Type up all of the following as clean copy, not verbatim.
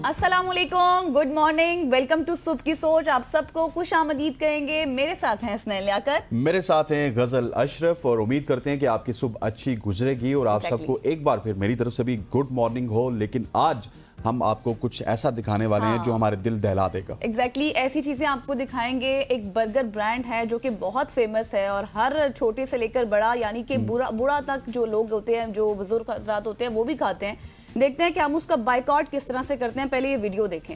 अस्सलामुअलैकुम, good morning, welcome to सुबह की सोच। आप सबको खुश आमदीद कहेंगे। मेरे साथ हैं स्नेह लियाकत, मेरे साथ हैं गजल अशरफ और उम्मीद करते हैं कि आपकी सुबह अच्छी गुजरेगी और आप सबको एक बार फिर मेरी तरफ से भी गुड मॉर्निंग हो। लेकिन आज हम आपको कुछ ऐसा दिखाने वाले हैं जो हमारे दिल दहला देगा। एग्जैक्टली ऐसी चीजें आपको दिखाएंगे। एक बर्गर ब्रांड है जो कि बहुत फेमस है और हर छोटे से लेकर बड़ा यानी कि बूढ़ा तक जो लोग होते हैं, जो बुजुर्ग हजरात होते हैं, वो भी खाते हैं। देखते हैं कि हम उसका बाइकआउट किस तरह से करते हैं। पहले ये वीडियो देखें।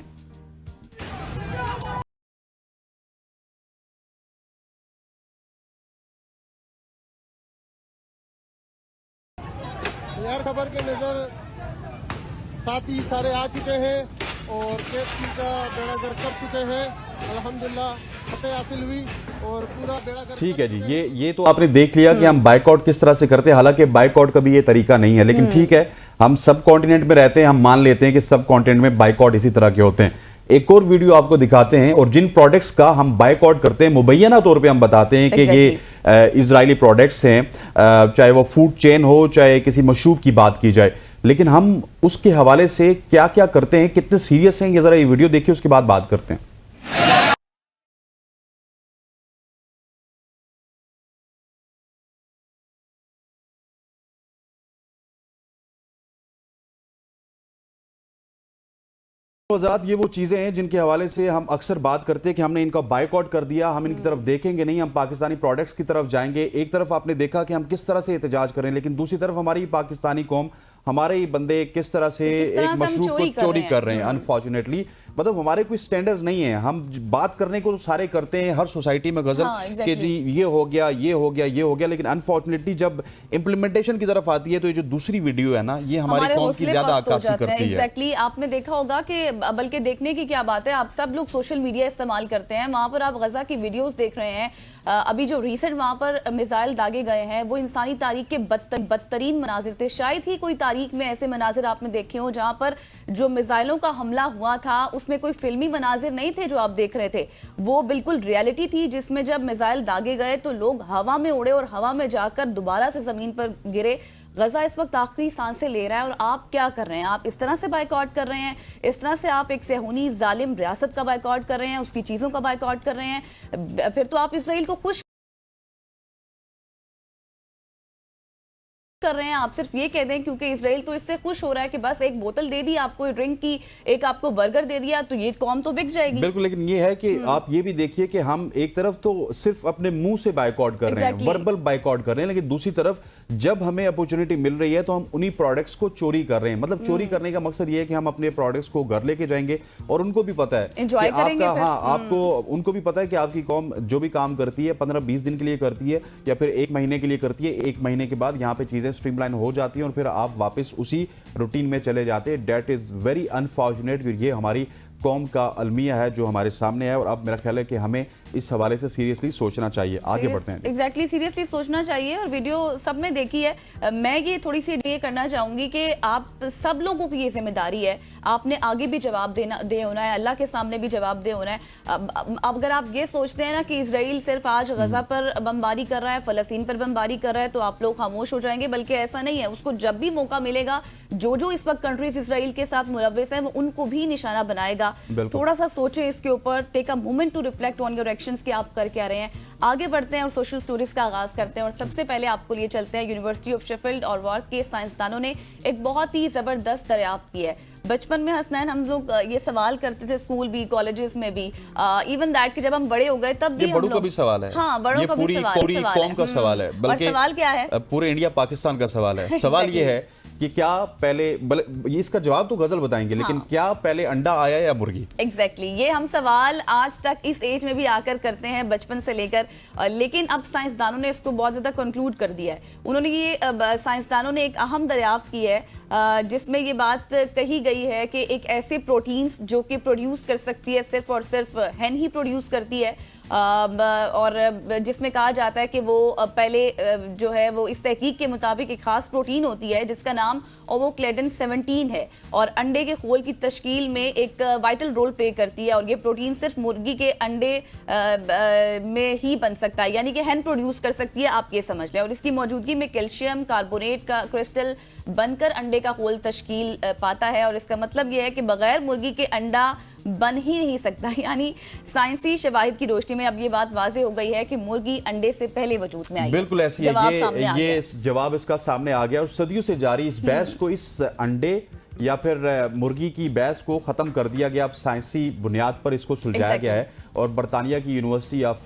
यार खबर के नजर साथी सारे आ चुके हैं और केएफसी का बेड़ा गर्क कर चुके हैं। अल्हम्दुलिल्लाह फतेह हासिल हुई और पूरा बेड़ा गर्क। ठीक है जी, ये तो आपने देख लिया कि हम बाइकआउट किस तरह से करते हैं। हालांकि बाइकआउट का भी ये तरीका नहीं है, लेकिन ठीक है, हम सब कॉन्टिनेंट में रहते हैं, हम मान लेते हैं कि सब कॉन्टिनेंट में बाइकआउट इसी तरह के होते हैं। एक और वीडियो आपको दिखाते हैं और जिन प्रोडक्ट्स का हम बाइकआउट करते हैं मुबैना तौर पे हम बताते हैं कि ये इजरायली प्रोडक्ट्स हैं, चाहे वो फूड चेन हो, चाहे किसी मशरूब की बात की जाए। लेकिन हम उसके हवाले से क्या क्या करते हैं, कितने सीरियस हैं, ये जरा ये वीडियो देखिए, उसके बाद बात करते हैं। हज़रात, ये वो चीज़ें हैं जिनके हवाले से हम अक्सर बात करते हैं कि हमने इनका बाइकआउट कर दिया, हम इनकी तरफ देखेंगे नहीं, हम पाकिस्तानी प्रोडक्ट्स की तरफ जाएंगे। एक तरफ आपने देखा कि हम किस तरह से एहतजाज करें, लेकिन दूसरी तरफ हमारी पाकिस्तानी कौम, हमारे ही बंदे किस तरह से एक मशरूब को चोरी कर रहे हैं। अनफॉर्चुनेटली मतलब हमारे कोई स्टैंडर्ड्स नहीं है। हम बात करने को तो सारे करते हैं हर सोसाइटी में गजल कि जी ये हो गया, ये हो गया, ये हो गया, लेकिन अनफॉर्चुनेटली जब इम्प्लीमेंटेशन की तरफ आती है तो ये जो दूसरी वीडियो है ना, ये हमारी कौम की ज्यादा अक्कासी करती है। एग्जैक्टली आपने देखा होगा कि बल्कि देखने की क्या बात है, आप सब लोग सोशल मीडिया इस्तेमाल करते हैं, वहां पर आप गजा की वीडियोस देख रहे हैं। अभी जो रिसेंट वहां पर मिसाइल दागे गए हैं वो इंसानी तारीख के बदतरीन मनाजिर थे। शायद ही कोई तारीख में ऐसे मनाजिर आपने देखे हो जहां पर जो मिसाइलों का हमला हुआ था उसमें कोई फिल्मी मनाजिर नहीं थे जो आप देख रहे थे, वो बिल्कुल रियलिटी थी, जिसमें जब मिसाइल दागे गए तो लोग हवा में उड़े और हवा में जाकर दोबारा से जमीन पर गिरे। गजा इस वक्त आखिरी सांसें ले रहा है और आप क्या कर रहे हैं? आप इस तरह से बाइकआउट कर रहे हैं, इस तरह से आप एक सेहूनी जालिम रियासत का बाइकआउट कर रहे हैं, उसकी चीजों का बाइकआउट कर रहे हैं। फिर तो आप इसराइल को खुश कर रहे हैं। आप सिर्फ ये कह दें क्योंकि इसराइल तो इससे खुश हो रहा है कि बस एक बोतल दे दी आपको ड्रिंक की, एक आपको बर्गर दे दिया, तो ये कौम तो बिक जाएगी। बिल्कुल, लेकिन ये है कि आप ये भी देखिए कि हम एक तरफ तो सिर्फ अपने मुंह से बाइकआउट कर रहे हैं, वर्बल बाइकआउट कर रहे हैं, लेकिन दूसरी तरफ जब हमें अपॉर्चुनिटी मिल रही है तो हम उन्हीं प्रोडक्ट्स को चोरी कर रहे हैं। मतलब चोरी करने का मकसद ये है कि हम अपने प्रोडक्ट्स को घर लेके जाएंगे और उनको भी पता है एंजॉय करेंगे। आपको उनको भी पता है कि आपकी कौम जो भी काम करती है 15-20 दिन के लिए करती है या फिर 1 महीने के लिए करती है। 1 महीने के बाद यहाँ पे चीजें स्ट्रीमलाइन हो जाती और फिर आप वापस उसी रूटीन में चले जाते हैं। That is very unfortunate. ये हमारी कौम का अलमिया है जो हमारे सामने है और अब मेरा ख्याल है कि हमें इस हवाले से सीरियसली सोचना चाहिए। आगे बढ़ते हैं। एग्जैक्टली सीरियसली सोचना चाहिए और वीडियो सब ने देखी है। मैं ये थोड़ी सी ये करना चाहूंगी कि आप सब लोगों की ये जिम्मेदारी है, आपने आगे भी जवाब दे होना है, अल्लाह के सामने भी जवाब दे होना है। अब अगर आप ये सोचते हैं ना कि इसराइल सिर्फ आज गजा पर बमबारी कर रहा है, फलस्तीन पर बमबारी कर रहा है, तो आप लोग खामोश हो जाएंगे, बल्कि ऐसा नहीं है। उसको जब भी मौका मिलेगा, जो इस वक्त कंट्रीज इसराइल के साथ मुलव्वस है, उनको भी निशाना बनाएगा। थोड़ा सा सोचे इसके ऊपर, take a moment to reflect on your actions कि आप कर क्या रहे हैं। आगे बढ़ते हैं और सोशल स्टोरीज का आगाज करते हैं और सबसे पहले आपको लिए चलते हैं यूनिवर्सिटी ऑफ शेफील्ड और वॉर्क के साइंसदानों ने एक बहुत ही जबरदस्त दरियाफ्त की है। बचपन में हसनैन हम लोग ये सवाल करते थे, स्कूल भी, कॉलेजेस में भी, इवन दैट कि जब हम बड़े हो गए तब भी बड़ों का भी सवाल है। हाँ, बड़ों का भी सवाल है। पूरी कौम का सवाल है, बल्कि सवाल क्या है? पूरे इंडिया पाकिस्तान का सवाल है। सवाल ये है कि क्या पहले, इसका जवाब तो गजल बताएंगे, लेकिन क्या पहले अंडा आया या मुर्गी? एग्जैक्टली ये हम सवाल आज तक इस एज में भी आकर करते हैं, बचपन से लेकर, लेकिन अब साइंसदानों ने इसको बहुत ज्यादा कंक्लूड कर दिया है। उन्होंने साइंसदानों ने एक अहम दरियाफ्त की है जिसमें ये बात कही गई है कि एक ऐसे प्रोटीन्स जो कि प्रोड्यूस कर सकती है, सिर्फ और सिर्फ हैन ही प्रोड्यूस करती है, और जिसमें कहा जाता है कि वो पहले जो है वो इस तहकीक के मुताबिक एक खास प्रोटीन होती है जिसका नाम नाम और वो क्लेडन 17 है और अंडे के खोल की तश्कील में एक वाइटल रोल प्ले करती है और ये प्रोटीन सिर्फ मुर्गी के अंडे में ही बन सकता है, यानी कि हैन प्रोड्यूस कर सकती है, आप ये समझ लें। और इसकी मौजूदगी में कैल्शियम कार्बोनेट का क्रिस्टल बनकर अंडे का खोल तश्कील पाता है और इसका मतलब यह है कि बगैर मुर्गी के अंडा बन ही नहीं सकता। यानी साइंसी शवाहिद की रोशनी में अब ये बात वाज़ेह हो गई है कि मुर्गी अंडे से पहले वजूद में आई। बिल्कुल ऐसी है, ये जवाब इसका सामने आ गया और सदियों से जारी इस बहस को, इस अंडे या फिर मुर्गी की बहस को ख़त्म कर दिया गया। अब साइंसी बुनियाद पर इसको सुलझाया गया है और बरतानिया की यूनिवर्सिटी ऑफ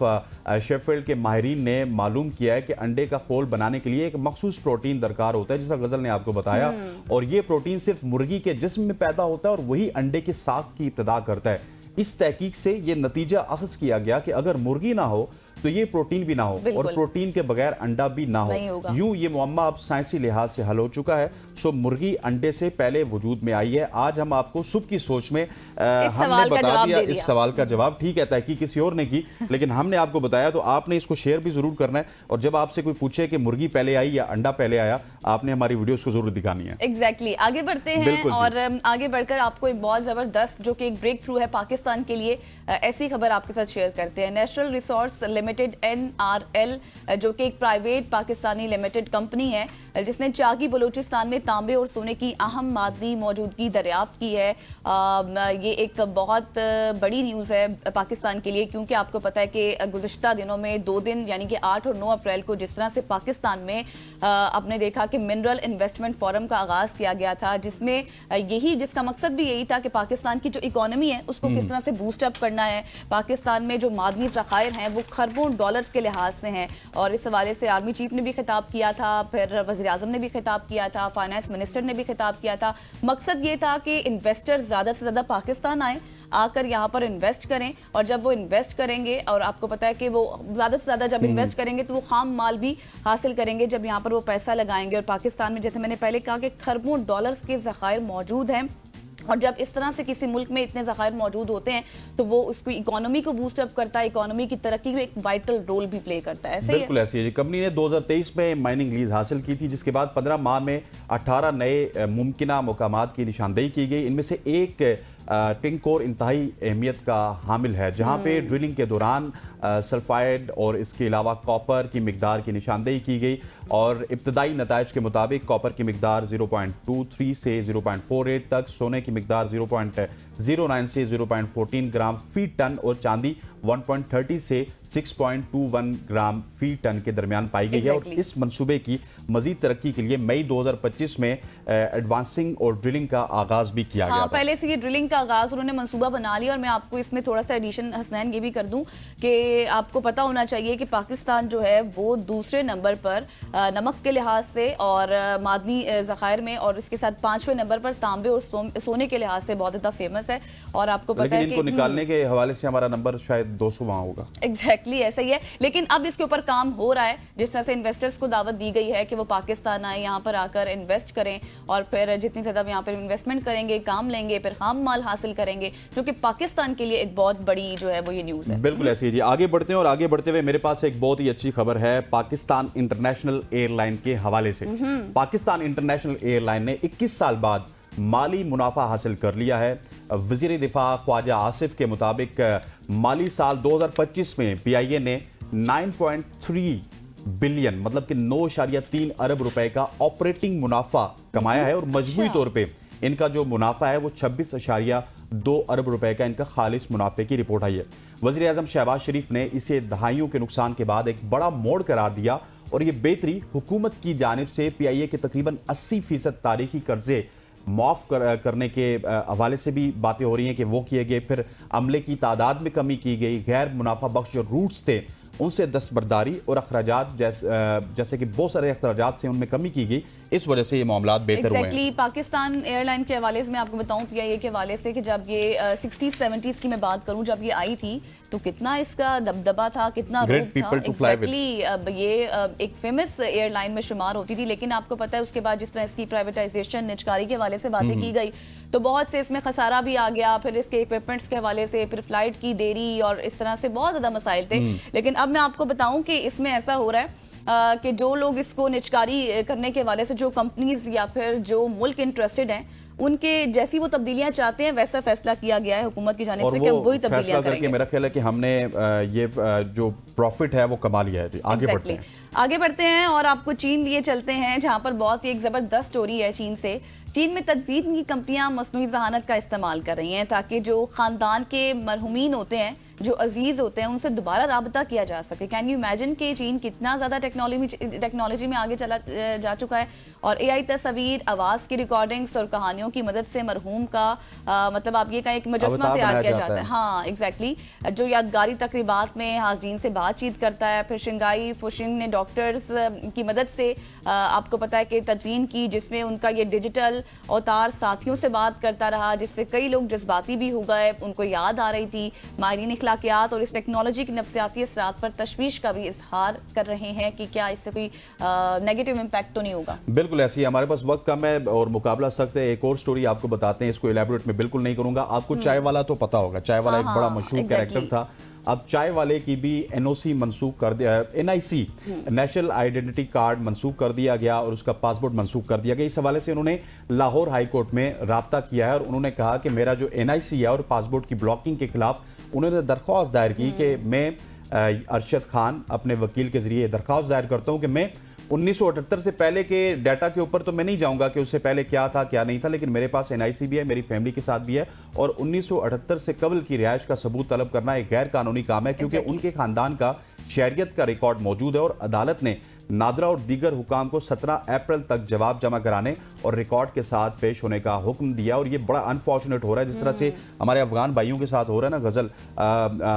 शेफील्ड के माहिरीन ने मालूम किया है कि अंडे का खोल बनाने के लिए एक मखसूस प्रोटीन दरकार होता है, जैसा गजल ने आपको बताया, और ये प्रोटीन सिर्फ मुर्गी के जिस्म में पैदा होता है और वही अंडे की साख की इब्तिदा करता है। इस तहकीक से ये नतीजा अखज़ किया गया कि अगर मुर्गी ना हो तो ये प्रोटीन भी ना हो और प्रोटीन के बगैर अंडा भी ना हो। यूं ये मुअम्मा अब साइंसी लिहाज से हल हो चुका है। सो मुर्गी अंडे से पहले वजूद में आई है। आज हम आपको सुबह की सोच में हमने बता दिया इस सवाल का जवाब। ठीक है, तहकीक किसी और ने की, लेकिन हमने आपको बताया तो आपने इसको शेयर भी जरूर करना है। और जब आपसे कोई पूछे कि मुर्गी पहले आई या अंडा पहले आया, आपने हमारी वीडियो को जरूर दिखानी है। एग्जैक्टली आगे बढ़ते हैं और आगे बढ़कर आपको एक बहुत जबरदस्त जो कि एक ब्रेक थ्रू है पाकिस्तान के लिए, ऐसी खबर आपके साथ शेयर करते हैं। नेशनल रिसोर्स लिमिटेड NRL जो कि एक प्राइवेट पाकिस्तानी लिमिटेड कंपनी है जिसने चागी बलूचिस्तान में तांबे और सोने की अहम मादनी मौजूदगी दरियाफ्त की है। ये एक बहुत बड़ी न्यूज़ है पाकिस्तान के लिए, क्योंकि आपको पता है कि गुज़िश्ता दिनों में 2 दिन यानी कि 8 और 9 अप्रैल को जिस तरह से पाकिस्तान में आपने देखा कि मिनरल इन्वेस्टमेंट फोरम का आगाज़ किया गया था, जिसमें जिसका मकसद भी यही था कि पाकिस्तान की जो इकोनॉमी है उसको किस तरह से बूस्ट अप करना है। पाकिस्तान में जो मादनी ज़खायर हैं वो खरबों डॉलर्स के लिहाज से हैं और इस हवाले से आर्मी चीफ ने भी खिताब किया था, फिर वज़ीर आज़म ने भी खिताब किया था, फाइनेंस मिनिस्टर ने भी खिताब किया था। मकसद ये था कि इन्वेस्टर्स ज़्यादा से ज़्यादा पाकिस्तान आए, आकर यहाँ पर इन्वेस्ट करें और जब वो इन्वेस्ट करेंगे, और आपको पता है कि वो ज़्यादा से ज़्यादा जब इन्वेस्ट करेंगे तो वो खाम माल भी हासिल करेंगे जब यहाँ पर वो पैसा लगाएंगे। और पाकिस्तान में जैसे मैंने पहले कहा कि खरबों डॉलर्स के ज़खायर मौजूद हैं और जब इस तरह से किसी मुल्क में इतने ज़खायर मौजूद होते हैं तो वो उसकी इकोनॉमी को बूस्ट अप करता है, इकोनॉमी की तरक्की में एक वाइटल रोल भी प्ले करता है। ऐसे बिल्कुल ऐसी है। कंपनी ने 2023 में माइनिंग लीज हासिल की थी, जिसके बाद 15 माह में 18 नए मुमकिना मकामात की निशानदेही की गई। इनमें से एक टिंकोर इंतहाई अहमियत का हामिल है, जहाँ पे ड्रिलिंग के दौरान सल्फाइड और इसके अलावा कॉपर की मिकदार की निशानदेही की गई और इब्तदाई नताइज के मुताबिक कॉपर की मिकदार 0.23 से 0.48 तक, सोने की मिकदार 0.09 से 0.14 ग्राम फी टन और चांदी 1.30 से 6.21 ग्राम फी टन के दरमियान पाई गई है। और इस मंसूबे की मजीद तरक्की के लिए मई 2025 में एडवांसिंग और ड्रिलिंग का आगाज भी किया गया था। पहले से ये ड्रिलिंग का आगाज उन्होंने मंसूबा बना लिया और मैं आपको इसमें थोड़ा सा एडिशन हसनैन ये भी कर दूं कि आपको पता होना चाहिए कि पाकिस्तान जो है वो दूसरे नंबर पर नमक के लिहाज से और मादनी ज़खायर में, और इसके साथ 5वें नंबर पर तांबे और सोने के लिहाज से बहुत ज़्यादा फेमस है। और आपको पता है कि इनको निकालने के हवाले से हमारा नंबर शायद 200 वहाँ होगा। एग्जैक्टली ऐसा ही है, लेकिन अब इसके ऊपर काम हो रहा है। जिस तरह से इन्वेस्टर्स को दावत दी गई है कि वो पाकिस्तान आए, यहाँ पर आकर इन्वेस्ट करें और फिर जितनी ज़्यादा यहाँ पर इन्वेस्टमेंट करेंगे, काम लेंगे, फिर खाम माल हासिल करेंगे, जो कि पाकिस्तान के लिए एक बहुत बड़ी जो है वो ये न्यूज़ है। बिल्कुल ऐसी है जी। आगे बढ़ते हैं और आगे बढ़ते हुए मेरे पास एक बहुत ही अच्छी खबर है पाकिस्तान इंटरनेशनल एयरलाइन के हवाले से। पाकिस्तान इंटरनेशनल एयरलाइन ने 21 साल बाद माली मुनाफा हासिल कर लिया है। वजीर दिफा ख्वाजा आसिफ के मुताबिक माली साल 2025 में PIA ने 9.3 बिलियन मतलब कि 9.3 अरब रुपए का ऑपरेटिंग मुनाफा कमाया है और मजबूरी तौर पे इनका जो मुनाफा है वो 26.2 अरब रुपए का इनका खालिस मुनाफे की रिपोर्ट आई है। वज़ीर आज़म शहबाज शरीफ ने इसे दहाइयों के नुकसान के बाद एक बड़ा मोड़ करार दिया और ये बेहतरी हुकूमत की जानिब से PIA के तकरीबन 80% तारीखी कर्जे माफ़ करने के हवाले से भी बातें हो रही हैं कि वो किए गए, फिर अमले की तादाद में कमी की गई, गैर मुनाफा बख्श जो रूट्स थे उनसे दस्तबरदारी और अखराजात जैसे कि बहुत सारे अखराजात से उनमें कमी की गई। इस वजह से ये मामलात बेहतर हुए हैं। पाकिस्तान एयरलाइन के हवाले से मैं आपको बताऊं PIA के हवाले से कि जब ये 60s-70s की मैं बात करूं, जब ये आई थी तो कितना इसका दबदबा था, कितना रूप था। एग्जैक्टली ये एक फेमस एयरलाइन में शुमार होती थी, लेकिन आपको पता है उसके बाद जिस तरह इसकी प्राइवेटाइजेशन निजकारी के हवाले से बातें की गई तो बहुत से इसमें खसारा भी आ गया, फिर इसके इक्विपमेंट्स के हवाले से, फिर फ्लाइट की देरी और इस तरह से बहुत ज़्यादा मसाइल थे। लेकिन अब मैं आपको बताऊं कि इसमें ऐसा हो रहा है कि जो लोग इसको निचकारी करने के वाले से, जो कंपनीज या फिर जो मुल्क इंटरेस्टेड हैं, उनके जैसी वो तब्दीलियां चाहते हैं वैसा फैसला किया गया है हुकूमत की जानिब से कि हम वही तब्दीलियां करेंगे। मेरा ख्याल है कि हमने ये जो प्रॉफिट है वो कमा लिया है। आगे बढ़ते हैं, आगे बढ़ते हैं और आपको चीन लिए चलते हैं, जहां पर बहुत ही एक जबरदस्त स्टोरी है चीन से। चीन में तदफीन की कंपनियां मसनूई जहानत का इस्तेमाल कर रही हैं ताकि जो खानदान के मरहुमीन होते हैं, जो अजीज होते हैं, उनसे दोबारा राबता किया जा सके। कैन यू इमेजिन कि चीन कितना ज़्यादा टेक्नोलॉजी में आगे चला जा चुका है और एआई तस्वीर, आवाज़ की रिकॉर्डिंग्स और कहानियों की मदद से मरहूम का मतलब आप ये का एक मुजस्मा तैयार किया जाता है। हाँ एग्जैक्टली, जो यादगारी तकरीबात में हाज़रीन से बातचीत करता है। फिर शिंगाई फुशिंग ने डॉक्टर्स की मदद से आपको पता है कि तदवीन की, जिसमें उनका ये डिजिटल अवतार साथियों से बात करता रहा, जिससे कई लोग जज्बाती भी हो गए, उनको याद आ रही थी। माहिरीन इखलाकियात और इस टेक्नोलॉजी की नफ्सियाती असरात पर तशवीश का भी इजहार कर रहे हैं कि क्या इससे कोई नेगेटिव इम्पैक्ट तो नहीं होगा। बिल्कुल ऐसी है, हमारे पास वक्त कम है और मुकाबला सख्त है। एक और स्टोरी आपको बताते हैं, इसको इलेबोरेट में बिल्कुल नहीं करूंगा। आपको चाय वाला तो पता होगा, चाय वाला एक बड़ा मशहूर कैरेक्टर था। अब चाय वाले की भी एनओसी मनसूख कर दिया, एनआईसी नेशनल आइडेंटिटी कार्ड मनसूख कर दिया गया और उसका पासपोर्ट मनसूख कर दिया गया। इस हवाले से उन्होंने लाहौर हाई कोर्ट में राब्ता किया है और उन्होंने कहा कि मेरा जो एनआईसी है और पासपोर्ट की ब्लॉकिंग के खिलाफ उन्होंने दरख्वास्त दायर की कि मैं अरशद खान अपने वकील के जरिए दरख्वास्त दायर करता हूं कि मैं 1978 से पहले के डाटा के ऊपर तो मैं नहीं जाऊंगा कि उससे पहले क्या था क्या नहीं था, लेकिन मेरे पास एनआईसी भी है, मेरी फैमिली के साथ भी है और 1978 से कबल की रिहाइश का सबूत तलब करना एक गैर कानूनी काम है क्योंकि उनके खानदान का शहरियत का रिकॉर्ड मौजूद है और अदालत ने नादरा और दीगर हुकाम को 17 अप्रैल तक जवाब जमा कराने और रिकॉर्ड के साथ पेश होने का हुक्म दिया। और ये बड़ा अनफॉर्चुनेट हो रहा है जिस तरह से हमारे अफगान भाइयों के साथ हो रहा है ना गजल।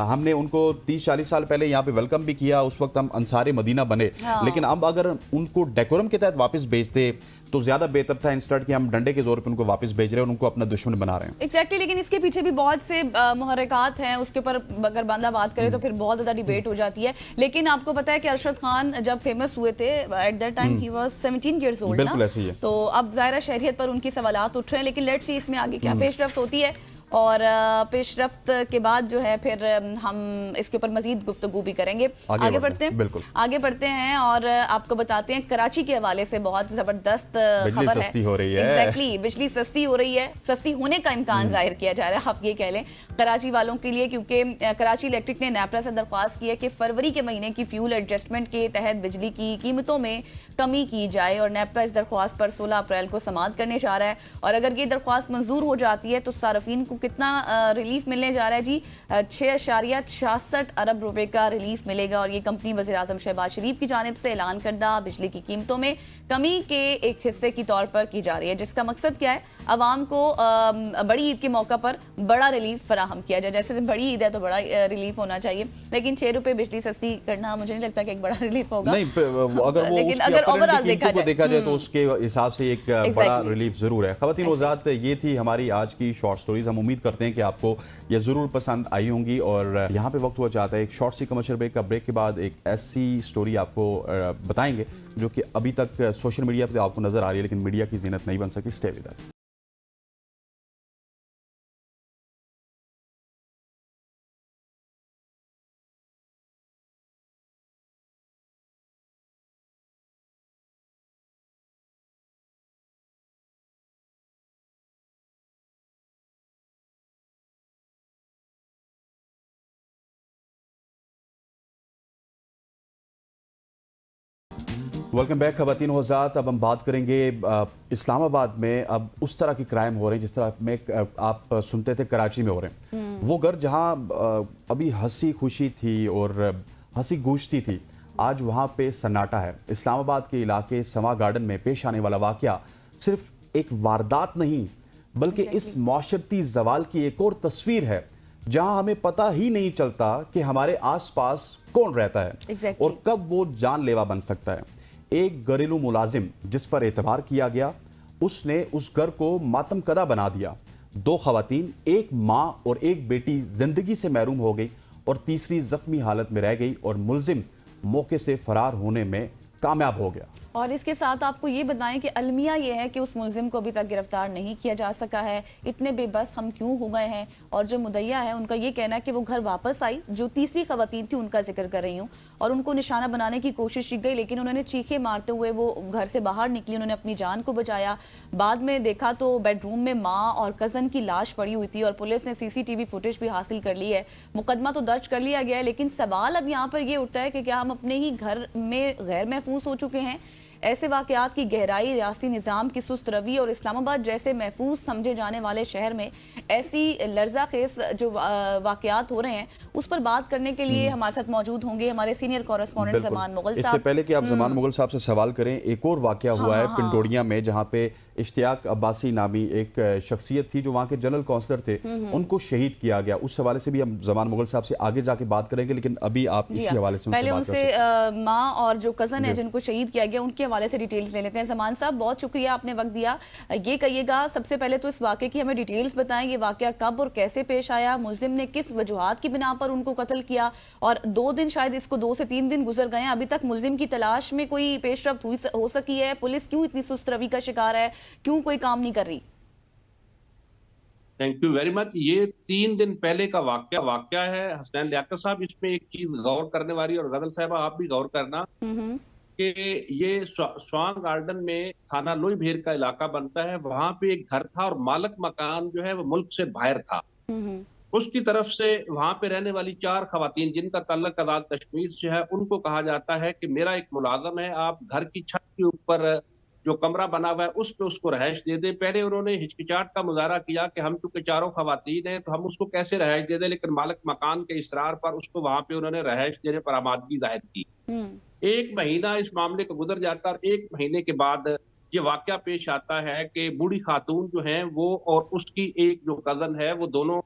हमने उनको 30-40 साल पहले यहाँ पे वेलकम भी किया, उस वक्त हम अंसारे मदीना बने, लेकिन अब अगर उनको डेकोरम के तहत वापस भेजते तो ज्यादा बेहतर था, इंस्टेड कि हम डंडे के जोर पे उनको वापस भेज रहे हैं और उनको अपना दुश्मन बना रहे हैं। एग्जैक्टली लेकिन इसके पीछे भी बहुत से मुहर्रिकात हैं, उसके ऊपर अगर बंदा बात करे तो फिर बहुत ज्यादा डिबेट हो जाती है। लेकिन आपको पता है कि अरशद खान जब फेमस हुए थे at that time he was 17 years old, बिल्कुल ऐसे ही है। तो अब ज़ाहिर शहरियत पर उनकी सवालात उठ रहे हैं, लेकिन लेट्स सी इसमें आगे क्या पेशरफ्त होती है। और पेशरफ्त के बाद जो है फिर हम इसके ऊपर मजीद गुफ्तगू भी करेंगे। आगे बढ़ते हैं, बिल्कुल आगे बढ़ते हैं और आपको बताते हैं कराची के हवाले से बहुत जबरदस्त खबर है। सस्ती हो रही है। एग्जैक्टली, बिजली सस्ती हो रही है, सस्ती होने का इम्कान जाहिर किया जा रहा है, आप ये कह लें कराची वालों के लिए, क्योंकि कराची इलेक्ट्रिक ने नेपरा से दरख्वास्त की है कि फरवरी के महीने की फ्यूल एडजस्टमेंट के तहत बिजली की कीमतों में कमी की जाए और नेपरा इस दरख्वास्त पर 16 अप्रैल को समाअत करने जा रहा है। और अगर ये दरख्वास्त मंजूर हो जाती है तो सार्फिन को कितना रिलीफ मिलने जा रहा है जी? 6.66 अरब रुपए का रिलीफ मिलेगा और ये कंपनी वज़ीर आज़म शहबाज शरीफ की जानिब से ऐलान करदा बिजली की कीमतों में कमी के एक हिस्से की तौर पर की जा रही है, जिसका मकसद क्या है? अवाम को बड़ी ईद के मौका पर बड़ा रिलीफ फराहम किया जाए। जैसे बड़ी ईद है तो बड़ा रिलीफ होना चाहिए, लेकिन 6 रुपए बिजली सस्ती करना मुझे नहीं लगता कि एक बड़ा रिलीफ होगा। नहीं, अगर वो लेकिन अगर ओवरऑल देखा जाए तो उसके हिसाब से एक बड़ा रिलीफ जरूर है। खवातीन वज़ात, ये थी हमारी आज की शॉर्ट स्टोरीज। हम उम्मीद करते हैं कि आपको ये जरूर पसंद आई होंगी और यहाँ पे वक्त हुआ चाहता है एक शॉर्ट सी कमर्शियल ब्रेक का। ब्रेक के बाद एक ऐसी स्टोरी आपको बताएंगे जो कि अभी तक सोशल मीडिया पे आपको नजर आ रही है लेकिन मीडिया की जीनत नहीं बन सकी। Stay with us. Welcome back खवातीन वज़ात। अब हम बात करेंगे इस्लामाबाद में अब उस तरह की क्राइम हो रहे हैं जिस तरह में आप सुनते थे कराची में हो रहे हैं। वो घर जहां अभी हंसी खुशी थी और हंसी गूंजती थी, आज वहां पे सन्नाटा है। इस्लामाबाद के इलाके समा गार्डन में पेश आने वाला वाकया सिर्फ एक वारदात नहीं बल्कि इस माशरती जवाल की एक और तस्वीर है जहां हमें पता ही नहीं चलता कि हमारे आसपास कौन रहता है और कब वो जानलेवा बन सकता है। एक घरेलू मुलाजिम जिस पर एतबार किया गया, उसने उस घर को मातम कदा बना दिया। 2 खवातीन, एक माँ और एक बेटी जिंदगी से महरूम हो गई और तीसरी जख्मी हालत में रह गई और मुलजिम मौके से फरार होने में कामयाब हो गया। और इसके साथ आपको ये बताएं कि अलमिया ये है कि उस मुलजिम को अभी तक गिरफ्तार नहीं किया जा सका है। इतने बेबस हम क्यों हो गए हैं? और जो मुदैया है उनका ये कहना है कि वो घर वापस आई, जो तीसरी खवातीन थी उनका जिक्र कर रही हूँ, और उनको निशाना बनाने की कोशिश की गई, लेकिन उन्होंने चीखे मारते हुए वो घर से बाहर निकली, उन्होंने अपनी जान को बचाया। बाद में देखा तो बेडरूम में माँ और कज़न की लाश पड़ी हुई थी और पुलिस ने CCTV फुटेज भी हासिल कर ली है। मुकदमा तो दर्ज कर लिया गया है, लेकिन सवाल अब यहाँ पर ये उठता है कि क्या हम अपने ही घर में गैर महफूज हो चुके हैं? ऐसे वाकयात की गहराई, रियासती निज़ाम की सुस्त रवि और इस्लामाबाद जैसे महफूज समझे जाने वाले शहर में ऐसी लर्जा खेज जो वाकयात हो रहे हैं, उस पर बात करने के लिए हमारे साथ मौजूद होंगे हमारे सीनियर कॉरेस्पॉन्डेंट जमान मुगल साहब। इससे पहले कि आप जमान मुगल साहब से सवाल करें, एक और वाकया हुआ है पिंडोड़िया में, जहाँ पे इश्तियाक अब्बासी नामी एक शख्सियत थी जो वहाँ के जनरल काउंसलर थे, उनको शहीद किया गया। उस हवाले से भी हम जमान मुगल साहब से आगे जाके बात करेंगे, लेकिन अभी आप इसी हवाले से पहले उनसे उनसे माँ और जो कज़न है जिनको शहीद किया गया उनके हवाले से डिटेल्स ले लेते हैं। जमान साहब, बहुत शुक्रिया, आपने वक्त दिया। ये कहिएगा, सबसे पहले तो इस वाक़े की हमें डिटेल्स बताएं, ये वाक़या कब और कैसे पेश आया, मुल्जिम ने किस वजूहात की बिना पर उनको कत्ल किया, और 2 दिन, शायद इसको 2 से 3 दिन गुजर गए हैं, अभी तक मुल्जिम की तलाश में कोई पेशरफ्त हो सकी है? पुलिस क्यों इतनी सुस्त रवि का शिकार है, क्यों कोई काम नहीं कर रही? Thank you very much. ये 3 दिन पहले का वाकया है हसनैन लियाकत साहब। इसमें एक चीज गौर करने वाली, और गजल साहबा आप भी गौर करना, कि ये स्वांग गार्डन में थाना लोई भेर का इलाका बनता है, वहां पे एक घर था और मालिक मकान जो है वो मुल्क से बाहर था। उसकी तरफ से वहां पे रहने वाली 4 खवातीन जिनका तल्लक आजाद कश्मीर से है, उनको कहा जाता है कि मेरा एक मुलाजम है, आप घर की छत के ऊपर जो कमरा बना हुआ है उस पे उसको रहायश दे दे। पहले उन्होंने हिचकिचाहट का मुजाहरा किया कि हम चूंकि 4 खवातीन हैं तो हम उसको कैसे रहायश दे दे, लेकिन मालिक मकान के इसरार पर उसको वहां पे उन्होंने रहायश देने पर आमादगी जाहिर की। 1 महीना इस मामले को गुजर जाता है और 1 महीने के बाद ये वाकया पेश आता है कि बूढ़ी खातून जो है वो और उसकी एक जो कजन है वो दोनों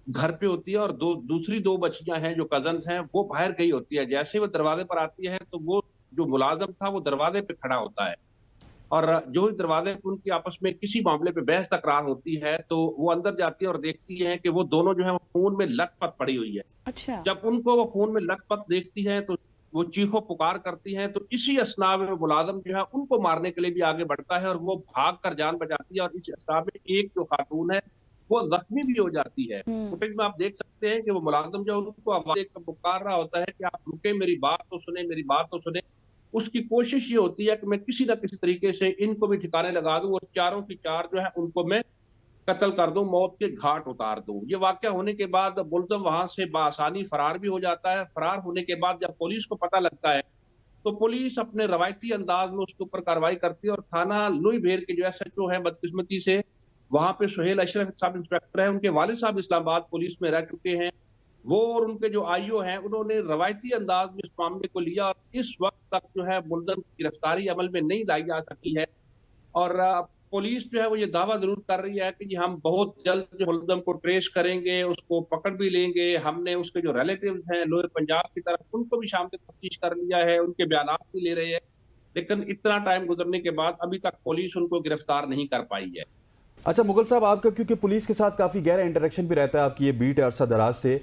घर पे होती है, और दूसरी 2 बच्चियां हैं जो कजन हैं वो बाहर गई होती है। जैसे वो दरवाजे पर आती है तो वो जो मुलाजम था वो दरवाजे पे खड़ा होता है, और जो ही दरवाजे पे उनकी आपस में किसी मामले पे बहस तकरार होती है तो वो अंदर जाती है और देखती है कि वो दोनों जो है वो खून में लथपथ पड़ी हुई है। अच्छा। जब उनको वो खून में लथपथ देखती है तो वो चीखो पुकार करती है, तो इसी असना में मुलाजम जो है उनको मारने के लिए भी आगे बढ़ता है और वो भाग कर जान बचाती है, और इस असना में एक जो खातून है वो जख्मी भी हो जाती है। फुटेज में आप देख सकते हैं कि वो मुलाजम जो उनको आवाज देकर पुकार रहा होता है कि आप रुके, मेरी बात तो सुने, मेरी बात तो सुने। उसकी कोशिश ये होती है कि मैं किसी ना किसी तरीके से इनको भी ठिकाने लगा दूं और चारों की चार जो है उनको मैं कत्ल कर दूं, मौत के घाट उतार दूं। ये वाकया होने के बाद मुलज़म वहां से बासानी फरार भी हो जाता है। फरार होने के बाद जब पुलिस को पता लगता है तो पुलिस अपने रवायती अंदाज में उसके ऊपर कार्रवाई करती है, और थाना लुई भेर के जो SHO है, बदकिस्मती से वहां पे सुहेल अशरफ सब इंस्पेक्टर है, उनके वालिद साहब इस्लामाबाद पुलिस में रह चुके हैं। वो और उनके जो IO हैं उन्होंने रवायती अंदाज में इस मामले को लिया, और इस वक्त तक जो है मुलज़म की गिरफ्तारी अमल में नहीं लाई जा सकी है। और पुलिस जो है वो ये दावा जरूर कर रही है कि जी हम बहुत जल्द जो मुलज़म को ट्रेस करेंगे, उसको पकड़ भी लेंगे। हमने उसके जो रिलेटिव्स हैं लोअर पंजाब की तरफ उनको भी शामिल तफ्तीश कर लिया है, उनके बयानात भी ले रहे हैं, लेकिन इतना टाइम गुजरने के बाद अभी तक पुलिस उनको गिरफ्तार नहीं कर पाई है। अच्छा मुगल साहब, आपका क्योंकि पुलिस के साथ काफ़ी गहरा इंटरेक्शन भी रहता है, आपकी ये बीट है अरसा दराज से,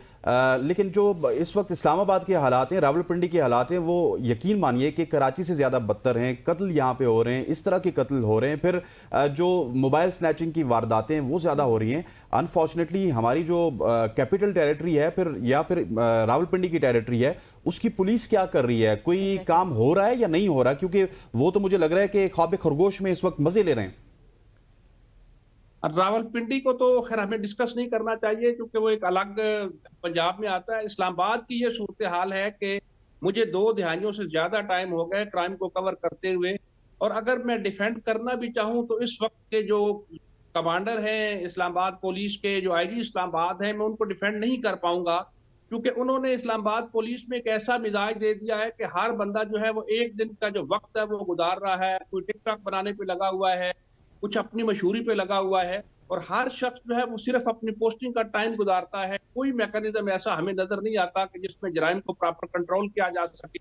लेकिन जो इस वक्त इस्लामाबाद के हालात हैं, रावलपिंडी के हालात हैं, वो यकीन मानिए कि कराची से ज़्यादा बदतर हैं। कत्ल यहाँ पे हो रहे हैं, इस तरह के कत्ल हो रहे हैं, फिर जो मोबाइल स्नैचिंग की वारदातें हैं वो ज़्यादा हो रही हैं। अनफॉर्चुनेटली हमारी जो कैपिटल टेरिटरी है या फिर रावलपिंडी की टेरिटरी है, उसकी पुलिस क्या कर रही है? कोई काम हो रहा है या नहीं हो रहा? क्योंकि वो तो मुझे लग रहा है कि ख्वाब खरगोश में इस वक्त मज़े ले रहे हैं। रावलपिंडी को तो खैर हमें डिस्कस नहीं करना चाहिए क्योंकि वो एक अलग पंजाब में आता है। इस्लामाबाद की ये सूरत हाल है कि मुझे 2 दहाइयों से ज्यादा टाइम हो गए क्राइम को कवर करते हुए, और अगर मैं डिफेंड करना भी चाहूं तो इस वक्त के जो कमांडर हैं इस्लामाबाद पुलिस के, जो IG इस्लामाबाद है, मैं उनको डिफेंड नहीं कर पाऊंगा, क्योंकि उन्होंने इस्लामाबाद पुलिस में एक ऐसा मिजाज दे दिया है कि हर बंदा जो है वो एक दिन का जो वक्त है वो गुजार रहा है, कोई टिकटॉक बनाने पे लगा हुआ है, कुछ अपनी मशहूरी पे लगा हुआ है, और हर शख्स जो है वो सिर्फ अपनी पोस्टिंग का टाइम गुजारता है। कोई मैकेनिज्म ऐसा हमें नजर नहीं आता कि जिसमें जराइम को प्रॉपर कंट्रोल किया जा सके।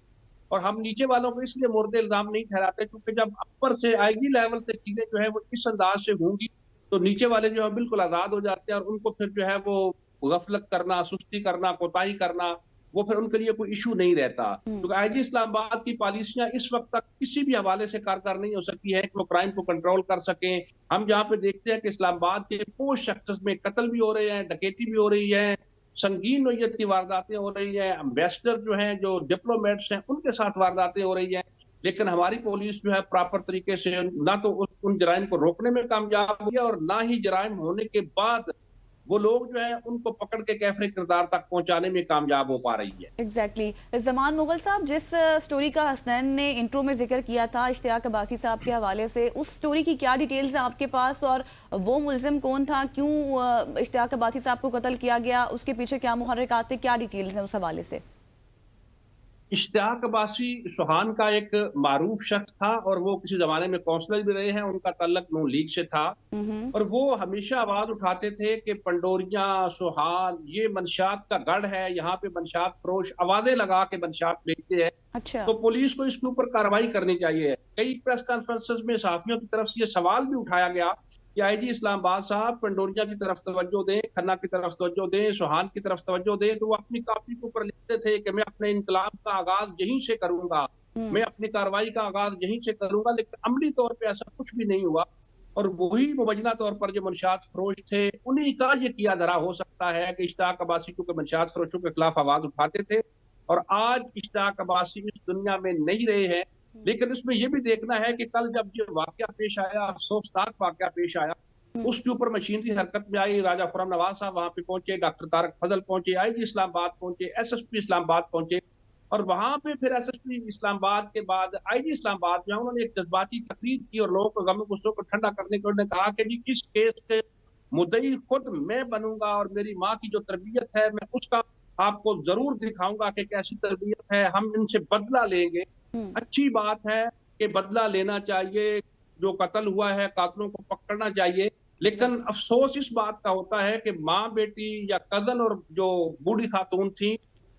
और हम नीचे वालों को इसलिए मोर्द इल्जाम नहीं ठहराते क्योंकि जब अपर से IG लेवल से चीजें जो है वो इस अंदाज से होंगी तो नीचे वाले जो है बिल्कुल आजाद हो जाते हैं, और उनको फिर जो है वो गफलत करना, सुस्ती करना, कोताही करना, वो फिर उनके लिए कोई इशू नहीं रहता। तो आईजी इस्लामाबाद की पॉलिसियां इस वक्त तक किसी भी हवाले से कारगर नहीं हो सकी है कि वो क्राइम को कंट्रोल कर सकें। हम जहाँ पे देखते हैं कि इस्लामाबाद के पोश सेक्टर्स में कत्ल भी हो रहे हैं, डकैती भी हो रही है, संगीन नौयत की वारदातें हो रही है, एम्बेसडर जो हैं, जो डिप्लोमेट्स हैं, उनके साथ वारदातें हो रही हैं, लेकिन हमारी पुलिस जो है प्रॉपर तरीके से ना तो उन जराइम को रोकने में कामयाब हुई है और ना ही जराइम होने के बाद वो लोग जो है उनको पकड़ के कैफरे किरदार तक पहुंचाने में कामयाब हो पा रही है। एग्जैक्टली जमान मुगल साहब, जिस स्टोरी का हसनैन ने इंट्रो में जिक्र किया था इश्तियाक अब्बासी साहब के हवाले से, उस स्टोरी की क्या डिटेल्स हैं आपके पास और वो मुल्जिम कौन था, क्यों इश्तियाक अब्बासी साहब को कत्ल किया गया, उसके पीछे क्या मुहर्रिकात थे, क्या डिटेल्स हैं उस हवाले से? इश्तियाक अब्बासी सुहान का एक मारूफ शख्स था और वो किसी जमाने में काउंसलर भी रहे हैं, उनका तल्लक नून लीग से था और वो हमेशा आवाज उठाते थे कि पंडोरिया, सुहान ये मंशात का गढ़ है, यहाँ पे मंशात फरोश आवाजें लगा के मंशात बेचते हैं। अच्छा। तो पुलिस को इसके ऊपर कार्रवाई करनी चाहिए। कई प्रेस कॉन्फ्रेंसेस में सहाफियों की तरफ से ये सवाल भी उठाया गया कि आईजी इस्लामाबाद साहब पंडोरिया की तरफ तवज्जो दें, खन्ना की तरफ तवज्जो दें, सुहान की तरफ तवज्जो दें। तो वो अपनी कॉपी के ऊपर लिखते थे कि मैं अपने इनकलाब का आगाज यहीं से करूंगा, मैं अपनी कार्रवाई का आगाज यहीं से करूंगा, लेकिन अमली तौर पे ऐसा कुछ भी नहीं हुआ। और वही मुबैना तौर पर जो मंशात फरोश थे उन्हीं का ये किया धरा हो सकता है कि इश्तियाक अब्बासी क्योंकि मंशात फरोशों के खिलाफ आवाज उठाते थे और आज इश्तियाक अब्बासी इस दुनिया में नहीं रहे हैं। लेकिन इसमें यह भी देखना है कि कल जब ये वाकया पेश आया, अफसोसनाक वाकया पेश आया, उसके ऊपर मशीनरी हरकत में आई। राजा खुर्रम नवाज साहब वहां पे पहुंचे, डॉक्टर तारक फजल पहुंचे, आईजी इस्लामाबाद पहुंचे, एसएसपी इस्लामाबाद पहुंचे और वहां पे फिर एसएसपी इस्लामाबाद के बाद आईजी इस्लामाबाद जो है उन्होंने एक जज्बाती तकरीर की और लोगों को गम गुस्सों को ठंडा करने के उन्होंने कहा कि जी इस केस के मुद्दई खुद मैं बनूंगा और मेरी माँ की जो तरबियत है मैं उसका आपको जरूर दिखाऊंगा कि कैसी तरबियत है, हम इनसे बदला लेंगे। अच्छी बात है कि बदला लेना चाहिए, जो कत्ल हुआ है कातिलों को पकड़ना चाहिए, लेकिन अफसोस इस बात का होता है कि माँ बेटी या कजन और जो बूढ़ी खातून थी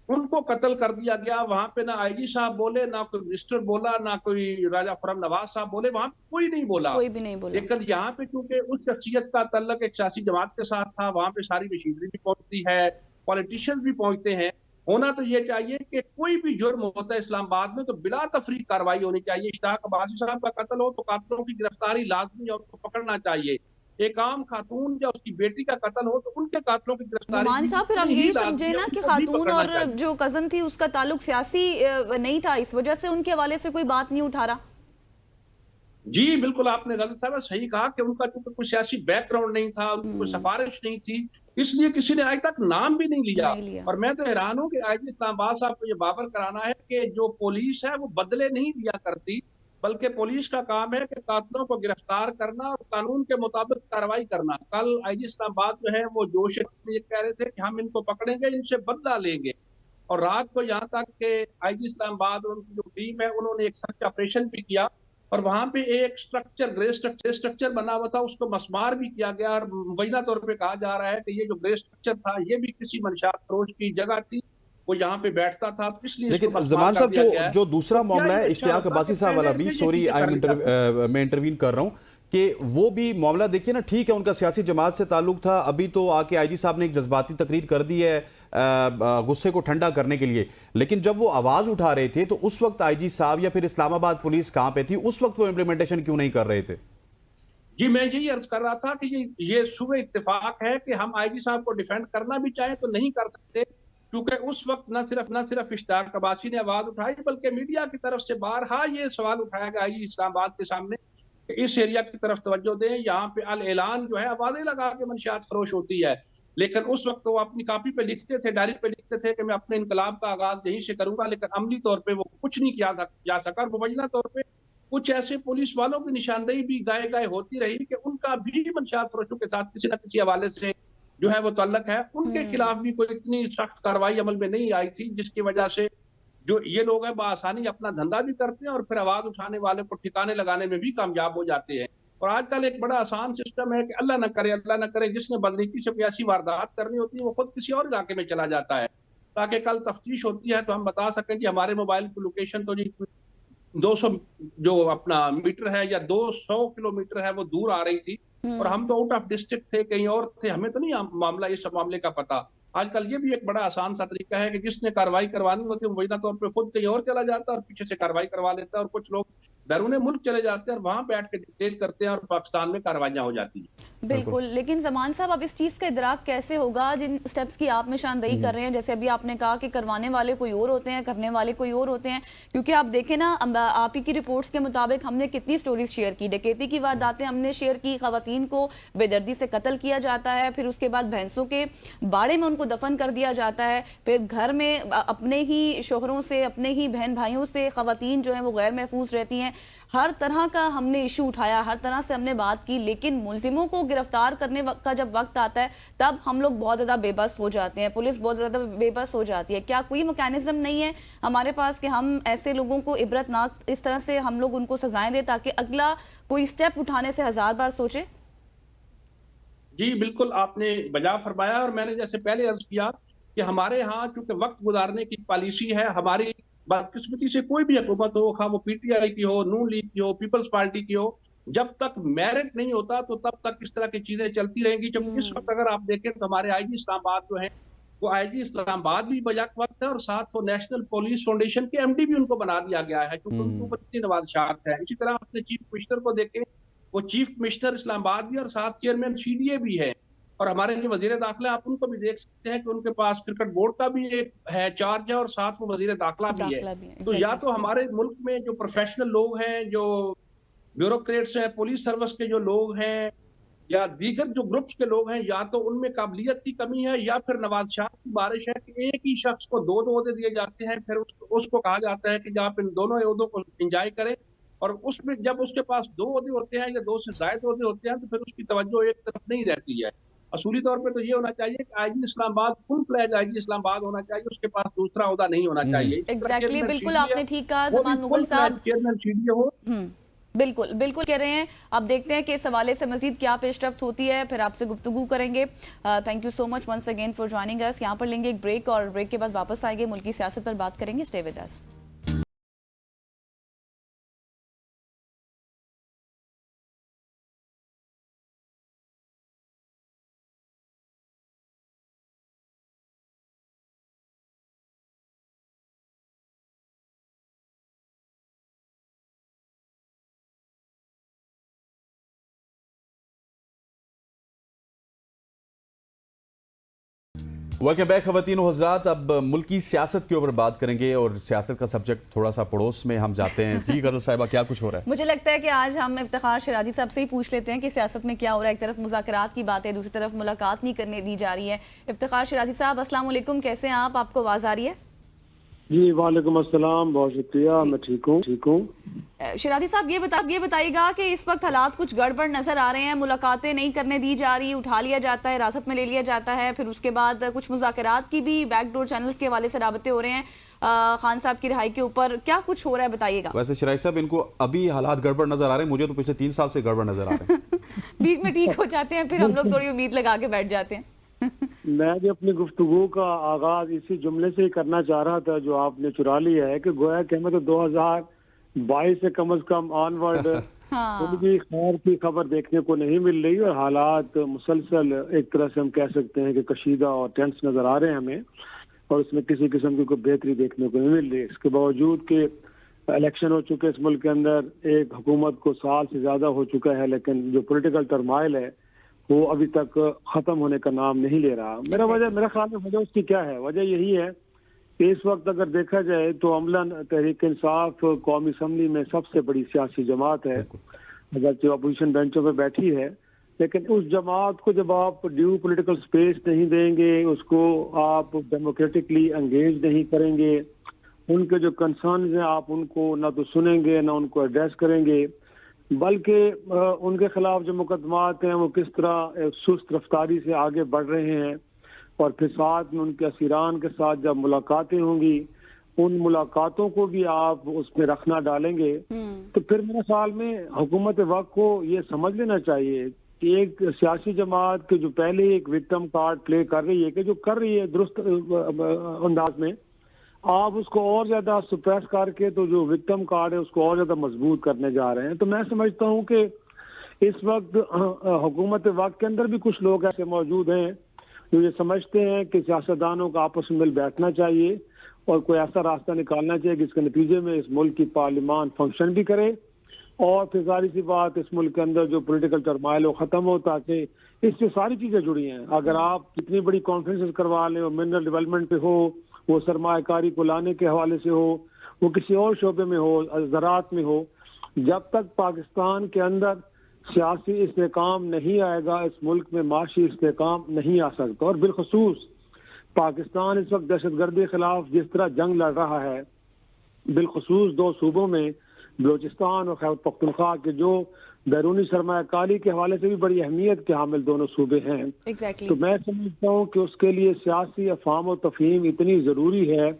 उनको कत्ल कर दिया गया। वहां पे ना आईजी साहब बोले, ना कोई मिनिस्टर बोला, ना कोई राजा खुर्रम नवाज साहब बोले, वहां पे कोई नहीं बोला, कोई भी नहीं बोला। लेकिन यहाँ पे चूंकि उस शख्सियत का तल्लक एक सियासी जमात के साथ था, वहां पे सारी मशीनरी भी पहुंचती है, पॉलिटिशियंस भी पहुंचते हैं। होना तो ये चाहिए कि कोई भी जुर्म होता है इस्लामाबाद में तो बिला तफरीक कार्रवाई होनी चाहिए। इश्तियाक अब्बासी साहब का कत्ल हो तो कातिलों की गिरफ्तारी लाजमी और उसको पकड़ना चाहिए। एक आम खातून या उसकी बेटी का कत्ल हो तो उनके कातिलों की गिरफ्तारी नुमान साहब, फिर हम भी यही लाजमी समझे है, ना कि उनको भी खातून पकड़ना और चाहिए। जो कजन थी उसका ताल्लुक सियासी नहीं था, इस वजह से उनके हवाले से कोई बात नहीं उठा रहा। जी बिल्कुल, आपने गलत साहब सही कहा कि उनका चूंकि कोई सियासी बैकग्राउंड नहीं था, उनकी कोई सिफारिश नहीं थी, इसलिए किसी ने आज तक नाम भी नहीं लिया। और मैं तो हैरान हूं कि आईजी इस्लामाबाद साहब को ये बाबर कराना है कि जो पुलिस है वो बदले नहीं लिया करती, बल्कि पुलिस का काम है कि कातिलों को गिरफ्तार करना और कानून के मुताबिक कार्रवाई करना। कल आईजी इस्लामाबाद जो है वो जोश में ये कह रहे थे कि हम इनको पकड़ेंगे, इनसे बदला लेंगे, और रात को यहाँ तक कि आईजी इस्लामाबाद और उनकी जो टीम है उन्होंने एक सर्च ऑपरेशन भी किया और वहां पे एक स्ट्रक्चर, ग्रे स्ट्रक्चर बना हुआ था, उसको मस्मार भी किया गया और मुबैना तौर पे कहा जा रहा है कि ये जो ग्रे स्ट्रक्चर था ये भी किसी मंशात फरोश की जगह थी, वो यहाँ पे बैठता था, इसलिए लेकिन जमान साहब जो दूसरा मामला है इश्तियाक अब्बासी साहब वाला भी, सॉरी मैं इंटरवीन कर रहा हूँ कि वो भी मामला देखिए ना, ठीक है उनका सियासी जमात से ताल्लुक था, अभी तो आके आईजी साहब ने एक जज्बाती तकरीर कर दी है गुस्से को ठंडा करने के लिए, लेकिन जब वो आवाज उठा रहे थे तो उस वक्त आईजी साहब या फिर इस्लामाबाद पुलिस कहां पे थी, उस वक्त वो इम्प्लीमेंटेशन क्यों नहीं कर रहे थे? जी मैं यही अर्ज कर रहा था कि ये सुबह इत्तेफाक है कि हम आईजी साहब को डिफेंड करना भी चाहें तो नहीं कर सकते, क्योंकि उस वक्त न सिर्फ इश्तियाक अब्बासी ने आवाज उठाई बल्कि मीडिया की तरफ से बारहा ये सवाल उठाया गया इस्लामाबाद के सामने कि इस एरिया की तरफ तवज्जो दें, यहाँ पे अल ऐलान जो है आवाजें लगा के मंशियात फरोश होती है। लेकिन उस वक्त वो अपनी कॉपी पे लिखते थे, डायरी पे लिखते थे कि मैं अपने इनकलाब का आगाज यहीं से करूंगा, लेकिन अमली तौर पे वो कुछ नहीं किया जा सका। और मुबैना तौर पे कुछ ऐसे पुलिस वालों की निशानदेही भी गाये गाये होती रही कि उनका भी मंशियात फरोशों के साथ किसी न किसी हवाले से जो है वो तल्लक है, उनके खिलाफ भी कोई इतनी सख्त कार्रवाई अमल में नहीं आई थी, जिसकी वजह से जो ये लोग हैं बआसानी अपना धंधा भी करते हैं और फिर आवाज उठाने वाले को ठिकाने लगाने में भी कामयाब हो जाते हैं। और आजकल एक बड़ा आसान सिस्टम है कि अल्लाह न करे जिसने बदनीति से कोई ऐसी वारदात करनी होती है वो खुद किसी और इलाके में चला जाता है, ताकि कल तफ्तीश होती है तो हम बता सकें कि हमारे मोबाइल की लोकेशन तो जी 200 जो अपना मीटर है या 200 किलोमीटर है वो दूर आ रही थी और हम तो आउट ऑफ डिस्ट्रिक्ट थे, कहीं और थे, हमें तो नहीं मामला इस मामले का पता। आजकल ये भी एक बड़ा आसान सा तरीका है कि जिसने कार्रवाई करवानी होती है मुबैना तौर पे खुद कहीं और चला जाता है और पीछे से कार्रवाई करवा लेता है, और कुछ लोग बैरून मुल्क चले जाते हैं और वहां बैठ के डिक्टेट करते हैं और पाकिस्तान में कार्रवाइयां हो जाती हैं। बिल्कुल, लेकिन ज़मान साहब अब इस चीज़ का इदराक कैसे होगा जिन स्टेप्स की आप निशानदेही कर रहे हैं? जैसे अभी आपने कहा कि करवाने वाले कोई और होते हैं, करने वाले कोई और होते हैं, क्योंकि आप देखें ना, आप ही की रिपोर्ट्स के मुताबिक हमने कितनी स्टोरीज शेयर की, डकैती की वारदातें हमने शेयर की, खवातीन को बेदर्दी से कत्ल किया जाता है, फिर उसके बाद भैंसों के बाड़े में उनको दफन कर दिया जाता है, फिर घर में अपने ही शोहरों से, अपने ही बहन भाइयों से खवातीन जो हैं वो गैर महफूज रहती हैं। हर तरह का हमने इशू उठाया, हर तरह से हमने बात की, लेकिन मुलजिमों को गिरफ्तार करने का जब वक्त आता है तब हम लोग बहुत ज़्यादा बेबस हो जाते हैं, पुलिस बहुत ज़्यादा बेबस हो जाती है। क्या कोई मैकेनिज्म नहीं है हमारे पास कि हम ऐसे लोगों को इबरतनाक इस तरह से हम लोग उनको सजाएं दें ताकि अगला कोई स्टेप उठाने से 1000 बार सोचे? जी बिल्कुल, आपने बजा फरमाया, और मैंने जैसे पहले अर्ज किया कि हमारे यहाँ चूंकि वक्त गुजारने की पॉलिसी है, हमारी बदकिस्मती से कोई भी हुकूमत हो, खा वो पीटीआई की हो, नून लीग की हो, पीपल्स पार्टी की हो, जब तक मेरिट नहीं होता तो तब तक इस तरह की चीजें चलती रहेंगी। जब इस वक्त अगर आप देखें तो हमारे आईजी इस्लामाबाद जो है, वो आईजी इस्लामाबाद भी बजाक वक्त है, और साथ वो नेशनल पुलिस फाउंडेशन के एमडी भी उनको बना दिया गया है, क्योंकि उनके ऊपर इतनी नवाज़शात है। इसी तरह अपने चीफ कमिश्नर को देखें, वो चीफ कमिश्नर इस्लामाबाद भी और साथ चेयरमैन सीडीए भी है। और हमारे जो वजीर दाखिला, आप उनको भी देख सकते हैं कि उनके पास क्रिकेट बोर्ड का भी एक है चार्ज है, और साथ वो वजीर दाखिला भी है। तो या तो हमारे मुल्क में जो प्रोफेशनल लोग हैं, जो ब्यूरोक्रेट्स हैं, पुलिस सर्विस के जो लोग हैं, या दीगर जो ग्रुप्स के लोग हैं, या तो उनमें काबिलियत की कमी है, या फिर नवाज़शात की बारिश है कि एक ही शख्स को दो ओहदे दिए जाते हैं, फिर उसको कहा जाता है कि आप इन दोनों ओहदों को इंजॉय करें, और उसमें जब उसके पास दो ओहदे होते हैं या दो से ज्यादा ओहदे होते हैं तो फिर उसकी तवज्जो एक तरफ नहीं रहती है। असूली तौर पे तो ये होना चाहिए कि IG Islamabad full fledge IG Islamabad होना चाहिए, उसके पास दूसरा ओहदा नहीं होना चाहिए। एग्जैक्टली, बिल्कुल आपने ठीक कहा ज़मान मुगल साहब। चेयरमैन सीडीए हो। बिल्कुल बिल्कुल कह रहे हैं। अब देखते हैं कि इस हवाले से मजीद क्या पेशरफ्त होती है, फिर आपसे गुफ्तगू करेंगे। Thank you so much once again for joining us. यहाँ पर लेंगे एक ब्रेक और ब्रेक के बाद वापस आएंगे, मुल्की सियासत पर बात करेंगे। Stay with us. Welcome back खवातीन व हज़रात। अब मुल्की सियासत के ऊपर बात करेंगे और सियासत का सब्जेक्ट थोड़ा सा पड़ोस में हम जाते हैं। जी गजल साहिबा, क्या कुछ हो रहा है? मुझे लगता है कि आज हम इफ्तिखार शिराजी साहब से ही पूछ लेते हैं कि सियासत में क्या हो रहा है। एक तरफ मुज़ाकरात की बात है, दूसरी तरफ मुलाकात नहीं करने दी जा रही है। इफ्तिखार शिराजी साहब, अस्सलाम वालेकुम, कैसे हैं आप? आपको आवाज़ आ रही है? जी वालेकुम अस्सलाम, बहुत शुक्रिया, मैं ठीक हूँ। शिराजी साहब, ये बताइएगा कि इस वक्त हालात कुछ गड़बड़ नजर आ रहे हैं, मुलाकातें नहीं करने दी जा रही, उठा लिया जाता है, हिरासत में ले लिया जाता है, फिर उसके बाद कुछ मुज़ाकरात की भी बैकडोर चैनल्स के हवाले से राबते हो रहे हैं खान साहब की रिहाई के ऊपर। क्या कुछ हो रहा है, बताइएगा। वैसे शिराजी साहब, इनको अभी हालात गड़बड़ नजर आ रहे हैं, मुझे तो पिछले 3 साल से गड़बड़ नजर आ रहे हैं। बीच में ठीक हो जाते हैं, फिर हम लोग थोड़ी उम्मीद लगा के बैठ जाते हैं। मैं भी अपनी गुफ्तगू का आगाज इसी जुमले से ही करना चाह रहा था जो आपने चुरा लिया है कि गोया कि हमें तो 2022 से कम ऑनवर्ड उनकी खैर की खबर देखने को नहीं मिल रही, और हालात मुसलसल एक तरह से हम कह सकते हैं कि कशीदा और टेंस नजर आ रहे हैं हमें, और उसमें किसी किस्म की कोई बेहतरी देखने को नहीं मिल रही। इसके बावजूद के इलेक्शन हो चुके इस मुल्क के अंदर, एक हुकूमत को साल से ज्यादा हो चुका है, लेकिन जो पोलिटिकल टर्माइल है वो अभी तक खत्म होने का नाम नहीं ले रहा। मेरा ख्याल में वजह उसकी क्या है? वजह यही है कि इस वक्त अगर देखा जाए तो अमलन तहरीक इंसाफ कौमी असम्बली में सबसे बड़ी सियासी जमात है, अगरचे अपोजिशन बेंचों पर बैठी है, लेकिन उस जमात को जब आप ड्यू पॉलिटिकल स्पेस नहीं देंगे, उसको आप डेमोक्रेटिकली एंगेज नहीं करेंगे, उनके जो कंसर्न्स हैं आप उनको ना तो सुनेंगे ना उनको एड्रेस करेंगे, बल्कि उनके खिलाफ जो मुकदमात हैं वो किस तरह सुस्त रफ्तारी से आगे बढ़ रहे हैं, और फिर साथ में उनके असीरान के साथ जब मुलाकातें होंगी उन मुलाकातों को भी आप उसमें रखना डालेंगे, तो फिर मेरे ख्याल में हुकूमत वक्त को ये समझ लेना चाहिए कि एक सियासी जमात के जो पहले एक विक्टिम कार्ड प्ले कर रही है, कि जो कर रही है दुरुस्त अंदाज में, आप उसको और ज्यादा सुप्रेस करके तो जो विक्टिम कार्ड है उसको और ज्यादा मजबूत करने जा रहे हैं। तो मैं समझता हूं कि इस वक्त हुकूमत वक्त के अंदर भी कुछ लोग ऐसे मौजूद हैं जो ये समझते हैं कि सियासतदानों का आपस में मिल बैठना चाहिए और कोई ऐसा रास्ता निकालना चाहिए कि इसके नतीजे में इस मुल्क की पार्लियामान फंक्शन भी करे और फिर सारी सी बात इस मुल्क के अंदर जो पॉलिटिकल टर्माइल हो ख़त्म हो, ताकि इससे सारी चीज़ें जुड़ी हैं। अगर आप कितनी बड़ी कॉन्फ्रेंसेस करवा लें, वो मिनरल डेवलपमेंट पे हो, वो सरमाकारी को लाने के हवाले से हो, वो किसी और शोबे में हो, ज़राअत में हो, जब तक पाकिस्तान के अंदर सियासी इस्तेकाम नहीं आएगा, इस मुल्क में माशी इस्तेकाम नहीं आ सकता। और बिलखसूस पाकिस्तान इस वक्त दहशतगर्दी के खिलाफ जिस तरह जंग लड़ रहा है, बिलखसूस 2 सूबों में बलूचिस्तान और खैबर पख्तूनख्वा के जो बैरूनी सरमायाकारी के हवाले से भी बड़ी अहमियत के हामिल दोनों सूबे हैं। Exactly. तो मैं समझता हूँ कि उसके लिए सियासी अफाम और तफहीम इतनी ज़रूरी है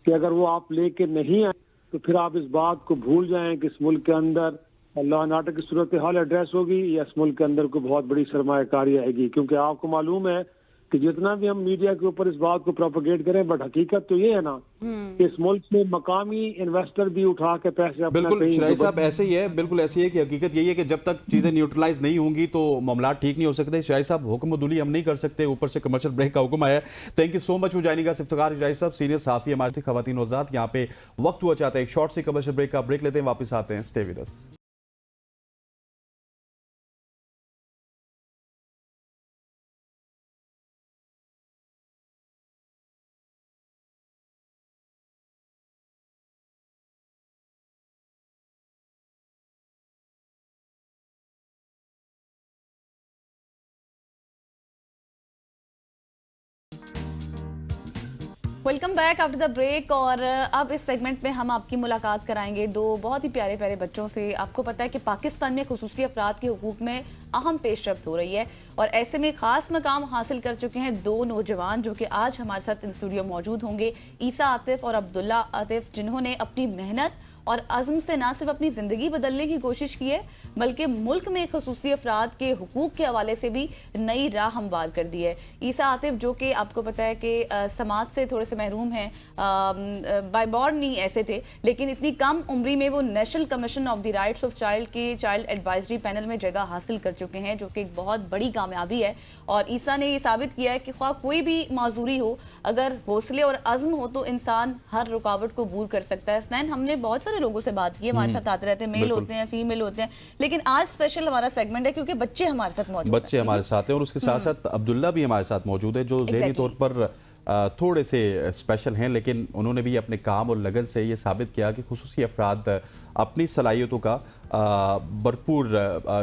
कि अगर वो आप लेके नहीं आए तो फिर आप इस बात को भूल जाएं कि इस मुल्क के अंदर अल्लाह नाटक की सूरत हाल एड्रेस होगी या इस मुल्क के अंदर कोई बहुत बड़ी सरमायाकारी आएगी। क्योंकि आपको मालूम है कि जितना भी हम मीडिया के ऊपर इस बात को प्रोपेगेट करें, बट हकीकत तो ये है ना कि इस मुल्क में मकामी इन्वेस्टर भी उठा के पैसे अपना बिल्कुल कहीं शराई साहब, ऐसे ही है, बिल्कुल ऐसी है कि हकीकत यही है कि जब तक चीजें न्यूट्रलाइज नहीं होंगी तो मामला ठीक नहीं हो सकते। शराई साहब, हुक्म दुली हम नहीं कर सकते, ऊपर से कमर्शियल ब्रेक का हुक्म आया है। Thank you so much for joining us Iftikhar Sharai साहब, सीनियर सहाफी हमारे थे खवातीन और आज़ाद। यहाँ पे वक्त हुआ चाहता है एक शॉर्ट सी कमर्शियल ब्रेक का, ब्रेक लेते हैं, वापस आते हैं। Stay with us. Welcome back after the break. और अब इस सेगमेंट में हम आपकी मुलाकात कराएंगे 2 बहुत ही प्यारे प्यारे बच्चों से। आपको पता है कि पाकिस्तान में खुसूसी अफराद के हुकूक में अहम पेशरफ्त हो रही है और ऐसे में खास मकाम हासिल कर चुके हैं 2 नौजवान जो कि आज हमारे साथ इन स्टूडियो मौजूद होंगे, ईसा आतिफ और अब्दुल्ला आतिफ, जिन्होंने अपनी मेहनत और अज़्म से ना सिर्फ अपनी ज़िंदगी बदलने की कोशिश की है बल्कि मुल्क में खुसूसी अफराद के हुकूक के हवाले से भी नई राह हमवार कर दी है। ईसा आतिफ जो कि आपको पता है कि समाज से थोड़े से महरूम हैं, बाय बॉर्न नहीं ऐसे थे, लेकिन इतनी कम उम्री में वो national commission of the rights of child के चाइल्ड एडवाइजरी पैनल में जगह हासिल कर चुके हैं, जो कि एक बहुत बड़ी कामयाबी है। और ईसा ने ये साबित किया है कि ख्वाह कोई भी माजूरी हो, अगर हौसले और अज़्म हो तो इंसान हर रुकावट को दूर कर सकता है। स्नैन, हमने बहुत सारे लोगों से बात की, हमारे साथ आते रहते हैं, मेल होते हैं, फीमेल होते हैं, लेकिन आज स्पेशल हमारा सेगमेंट है क्योंकि बच्चे हमारे साथ मौजूद हैं। बच्चे हमारे साथ हैं और उसके साथ साथ अब्दुल्ला भी हमारे साथ मौजूद है, जो ज़हनी तौर पर थोड़े से स्पेशल हैं, लेकिन उन्होंने भी अपने काम और लगन से ये साबित किया कि खुसूसी अफराद अपनी सलाहियतों का भरपूर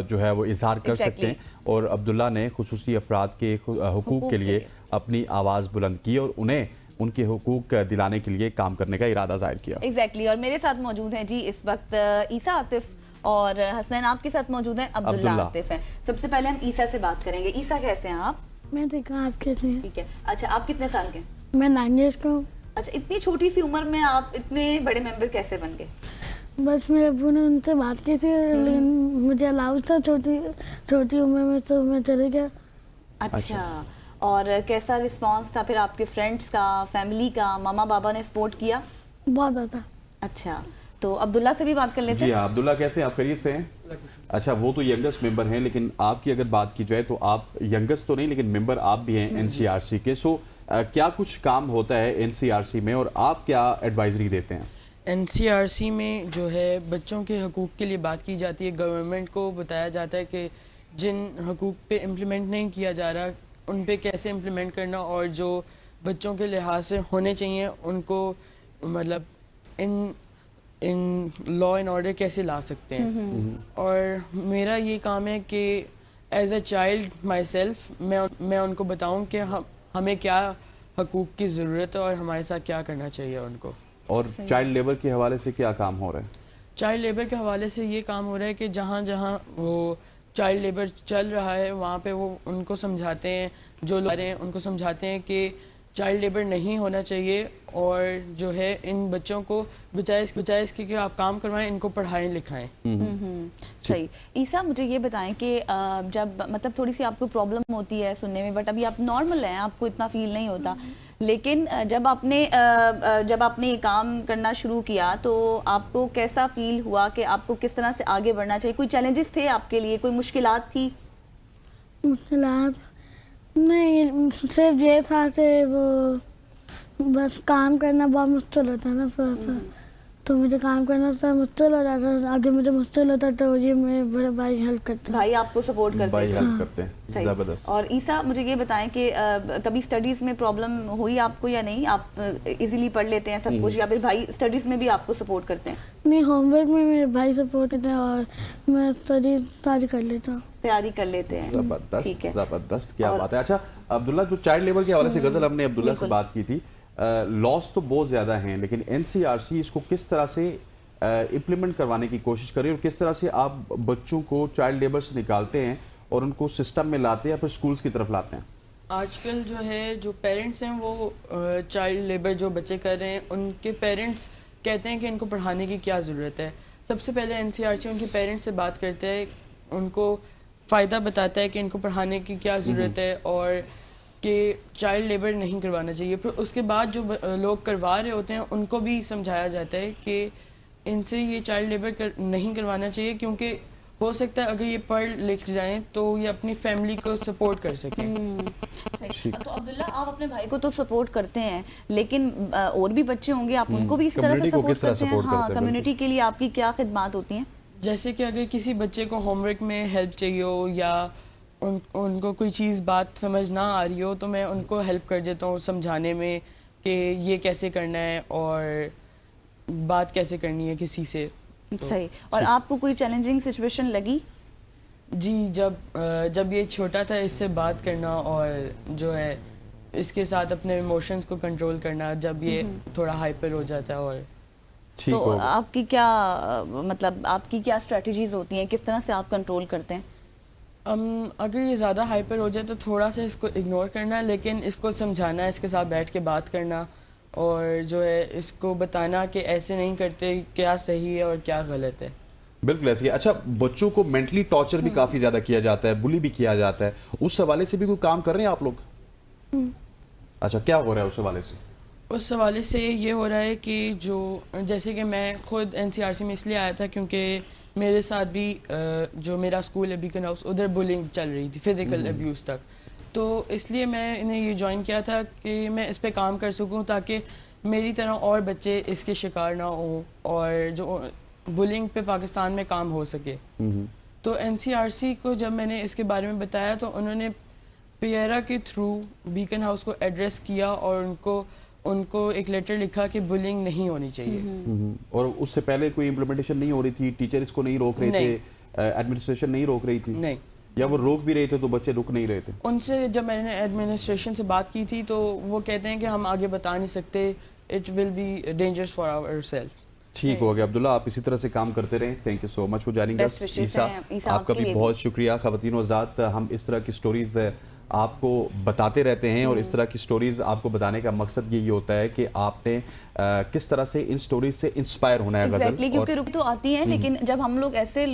जो है वो इजहार कर सकते हैं। और अब्दुल्ला ने खुसूसी अफराद के हुकूक के लिए अपनी आवाज़ बुलंद की और उन्हें उनके हुकूक दिलाने के लिए काम करने का इरादा जाहिर किया। एग्जैक्टली। और मेरे साथ मौजूद हैं जी इस वक्त ईसा आतिफ और हसनैन आपके साथ मौजूद हैं अब्दुल्ला आतिफ हैं। सबसे पहले हम ईसा से बात करेंगे। ईसा, कैसे हैं आप? मैं ठीक हूँ, आप कैसे हैं? ठीक है। अच्छा, आप कितने साल के हैं? मैं 9 इयर्स का हूँ। अच्छा, इतनी छोटी सी उम्र में आप इतने बड़े मेंबर कैसे बन गए? बस मेरे अब्बू ने उनसे बात की थी, लेकिन मुझे अलाउ था छोटी उम्र में, तो मैं चले गया। अच्छा, और कैसा रिस्पांस था फिर आपके फ्रेंड्स का, फैमिली का? मामा बाबा ने सपोर्ट किया? बहुत ज़्यादा। अच्छा, तो अब्दुल्ला से भी बात कर लेते हैं। जी हाँ, अब्दुल्ला कैसे हैं आप? खैरियत से हैं? अच्छा, वो तो यंगेस्ट मेंबर हैं, लेकिन आपकी अगर बात की जाए तो आप यंगेस्ट तो नहीं, लेकिन मेंबर आप भी हैं एनसीआरसी के। सो क्या कुछ काम होता है एनसीआरसी में और आप क्या एडवाइजरी देते हैं? एनसीआरसी में जो है बच्चों के हकूक़ के लिए बात की जाती है। गवर्नमेंट को बताया जाता है कि जिन हकूक़ पे इम्प्लीमेंट नहीं किया जा रहा उन पे कैसे इम्प्लीमेंट करना, और जो बच्चों के लिहाज से होने चाहिए उनको मतलब इन लॉ एंड ऑर्डर कैसे ला सकते हैं। और मेरा ये काम है कि as a child myself मैं उनको बताऊं कि हमें क्या हकूक़ की ज़रूरत है और हमारे साथ क्या करना चाहिए उनको। और चाइल्ड लेबर के हवाले से क्या काम हो रहा है? चाइल्ड लेबर के हवाले से ये काम हो रहा है कि जहाँ जहाँ वो चाइल्ड लेबर चल रहा है वहाँ पे वो उनको समझाते हैं, जो लोग हैं उनको समझाते हैं कि चाइल्ड लेबर नहीं होना चाहिए, और जो है इन बच्चों को बजाय इसके कि आप काम करवाएं, इनको पढ़ाएं लिखाएं। सही। ईसा, मुझे ये बताएं कि जब मतलब थोड़ी सी आपको प्रॉब्लम होती है सुनने में, बट अभी आप नॉर्मल हैं, आपको इतना फील नहीं होता, लेकिन जब आपने ये काम करना शुरू किया तो आपको कैसा फील हुआ कि आपको किस तरह से आगे बढ़ना चाहिए? कोई चैलेंजेस थे आपके लिए, कोई मुश्किलात थी? मुश्किलात नहीं, सिर्फ ये था कि वो बस काम करना बहुत मुश्किल होता है ना थोड़ा सा, तो मुझे काम करना थोड़ा मुश्किल हो जाता है। आगे मुझे मुश्किल होता तो ये मेरे बड़े भाई हेल्प करते हैं। भाई आपको सपोर्ट करते भाई थे। हेल्प करते हैं, सही। जबरदस्त। और ईसा, मुझे ये बताएं कि कभी स्टडीज में प्रॉब्लम हुई आपको या नहीं? आप इजीली पढ़ लेते हैं सब कुछ, या फिर भाई स्टडीज में भी आपको सपोर्ट करते हैं? नहीं, होमवर्क में मेरे भाई सपोर्ट करते हैं और मैं स्टडी सारी कर लेता हूँ। तैयारी कर लेते हैं। जबरदस्त, ठीक है। जबरदस्त, क्या बात है। अच्छा अब्दुल्ला, जो चाइल्ड लेबर के हवाले से गजल हमने अब्दुल्ला से बिल्कुल। बात की थी, लॉस तो बहुत ज्यादा हैं, लेकिन एनसीआरसी इसको किस तरह से इम्प्लीमेंट करवाने की कोशिश कर रही है, और किस तरह से आप बच्चों को चाइल्ड लेबर से निकालते हैं और उनको सिस्टम में लाते हैं या फिर स्कूल्स की तरफ लाते हैं? आजकल जो है, जो पेरेंट्स हैं वो चाइल्ड लेबर जो बच्चे कर रहे हैं, उनके पेरेंट्स कहते हैं कि इनको पढ़ाने की क्या ज़रूरत है। सबसे पहले एनसीआरसी उनके पेरेंट्स से बात करते हैं, उनको फ़ायदा बताता है कि इनको पढ़ाने की क्या ज़रूरत है और कि चाइल्ड लेबर नहीं करवाना चाहिए। फिर उसके बाद जो लोग करवा रहे होते हैं उनको भी समझाया जाता है कि इनसे ये चाइल्ड लेबर नहीं करवाना चाहिए, क्योंकि हो सकता है अगर ये पढ़ लिख जाएं तो ये अपनी फैमिली को सपोर्ट कर सकें। सही। तो अब्दुल्ला, आप अपने भाई को तो सपोर्ट करते हैं, लेकिन और भी बच्चे होंगे, आप उनको भी इसी तरह से Community को सपोर्ट किस तरह करते हैं? support हाँ, करते हैं? कम्युनिटी के लिए आपकी क्या खिदमत होती हैं? जैसे कि अगर किसी बच्चे को होमवर्क में हेल्प चाहिए हो या उनको कोई चीज़ बात समझ ना आ रही हो, तो मैं उनको हेल्प कर देता हूँ समझाने में कि ये कैसे करना है और बात कैसे करनी है किसी से। सही। और आपको कोई चैलेंजिंग सिचुएशन लगी? जी, जब ये छोटा था, इससे बात करना और जो है इसके साथ अपने इमोशंस को कंट्रोल करना, जब ये थोड़ा हाइपर हो जाता है। और ठीक तो होगा। आपकी क्या मतलब आपकी क्या स्ट्रेटजीज होती हैं, किस तरह से आप कंट्रोल करते हैं? अगर ये ज़्यादा हाइपर हो जाए तो थोड़ा सा इसको इग्नोर करना है, लेकिन इसको समझाना है, इसके साथ बैठ के बात करना और जो है इसको बताना कि ऐसे नहीं करते, क्या सही है और क्या गलत है। बिल्कुल ऐसे ही। अच्छा, बच्चों को मेंटली टॉर्चर भी काफी ज्यादा किया जाता है, बुली भी किया जाता है, उस हवाले से भी कोई काम कर रहे हैं आप लोग? अच्छा, क्या हो रहा है उस हवाले से? उस हवाले से ये हो रहा है कि जो जैसे कि मैं खुद एनसीआरसी में इसलिए आया था क्योंकि मेरे साथ भी जो मेरा स्कूल है बीकन हाउस, उधर बुलिंग चल रही थी, फिज़िकल अब्यूज़ तक। तो इसलिए मैंने ये ज्वाइन किया था कि मैं इस पे काम कर सकूं ताकि मेरी तरह और बच्चे इसके शिकार ना हों और जो बुलिंग पे पाकिस्तान में काम हो सके। तो एनसीआरसी को जब मैंने इसके बारे में बताया तो उन्होंने पियरा के थ्रू बीकन हाउस को एड्रेस किया और उनको एक लेटर लिखा कि बुलिंग नहीं होनी चाहिए। और उससे पहले कोई इम्प्लीमेंटेशन नहीं हो रही थी? टीचर इसको नहीं रोक रहे थे? एडमिनिस्ट्रेशन नहीं रोक रही थी? नहीं, या वो रोक भी रहे थे तो बच्चे रुक नहीं रहे थे? उनसे जब मैंने एडमिनिस्ट्रेशन से बात की थी तो वो कहते हैं कि हम आगे बता नहीं सकते, it will be dangerous for ourself. ठीक हो गया अब्दुल्ला, आप इसी तरह से काम करते रहें। Thank you so much for joining Best us. wishes ईसा, हैं, ईसा, आपका आपके भी लिए बहुत शुक्रिया। ख़वातीन और हज़रात, हम इस तरह की स्टोरीज़ आपको बताते रहते हैं और इस तरह की स्टोरीज़ आपको बताने का मकसद यही होता है कि आपने किस तरह से इन स्टोरीज से इंस्पायर होना है। Exactly, गजल क्योंकि रुक तो आती हैं, लेकिन जब हम लोग ऐसे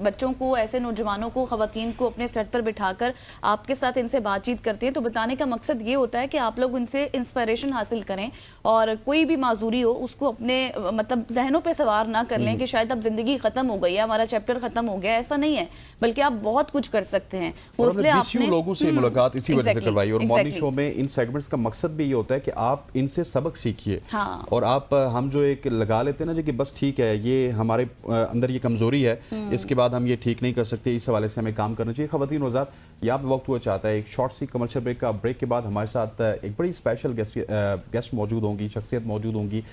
बच्चों को, ऐसे नौजवानों को, खवातीन को अपने सेट पर बिठाकर आपके साथ इनसे बातचीत करते हैं, तो बताने का मकसद ये होता है कि आप लोग इनसे इंस्पिरेशन हासिल करें और कोई भी माजूरी हो उसको अपने मतलब जहनों पे सवार ना कर लें कि शायद अब जिंदगी खत्म हो गई है, हमारा चैप्टर खत्म हो गया। ऐसा नहीं है, बल्कि आप बहुत कुछ कर सकते हैं। और हमने 20 लोगों से मुलाकात इसी वजह से करवाई और मॉर्निंग शो में इन सेगमेंट्स का मकसद भी ये होता है कि आप इनसे सबक सीखिए। हाँ। और आप हम जो एक लगा लेते हैं ना जो कि बस ठीक है, ये हमारे अंदर ये कमजोरी है, इसके बाद हम ये ठीक नहीं कर सकते, इस हवाले से हमें काम करना चाहिए। खवातीन और हज़रात, यहाँ पे वक्त हुआ चाहता है एक शॉर्ट सी कमर्शियल ब्रेक का। ब्रेक के बाद हमारे साथ एक बड़ी स्पेशल गेस्ट मौजूद होंगी, शख्सियत मौजूद होंगी।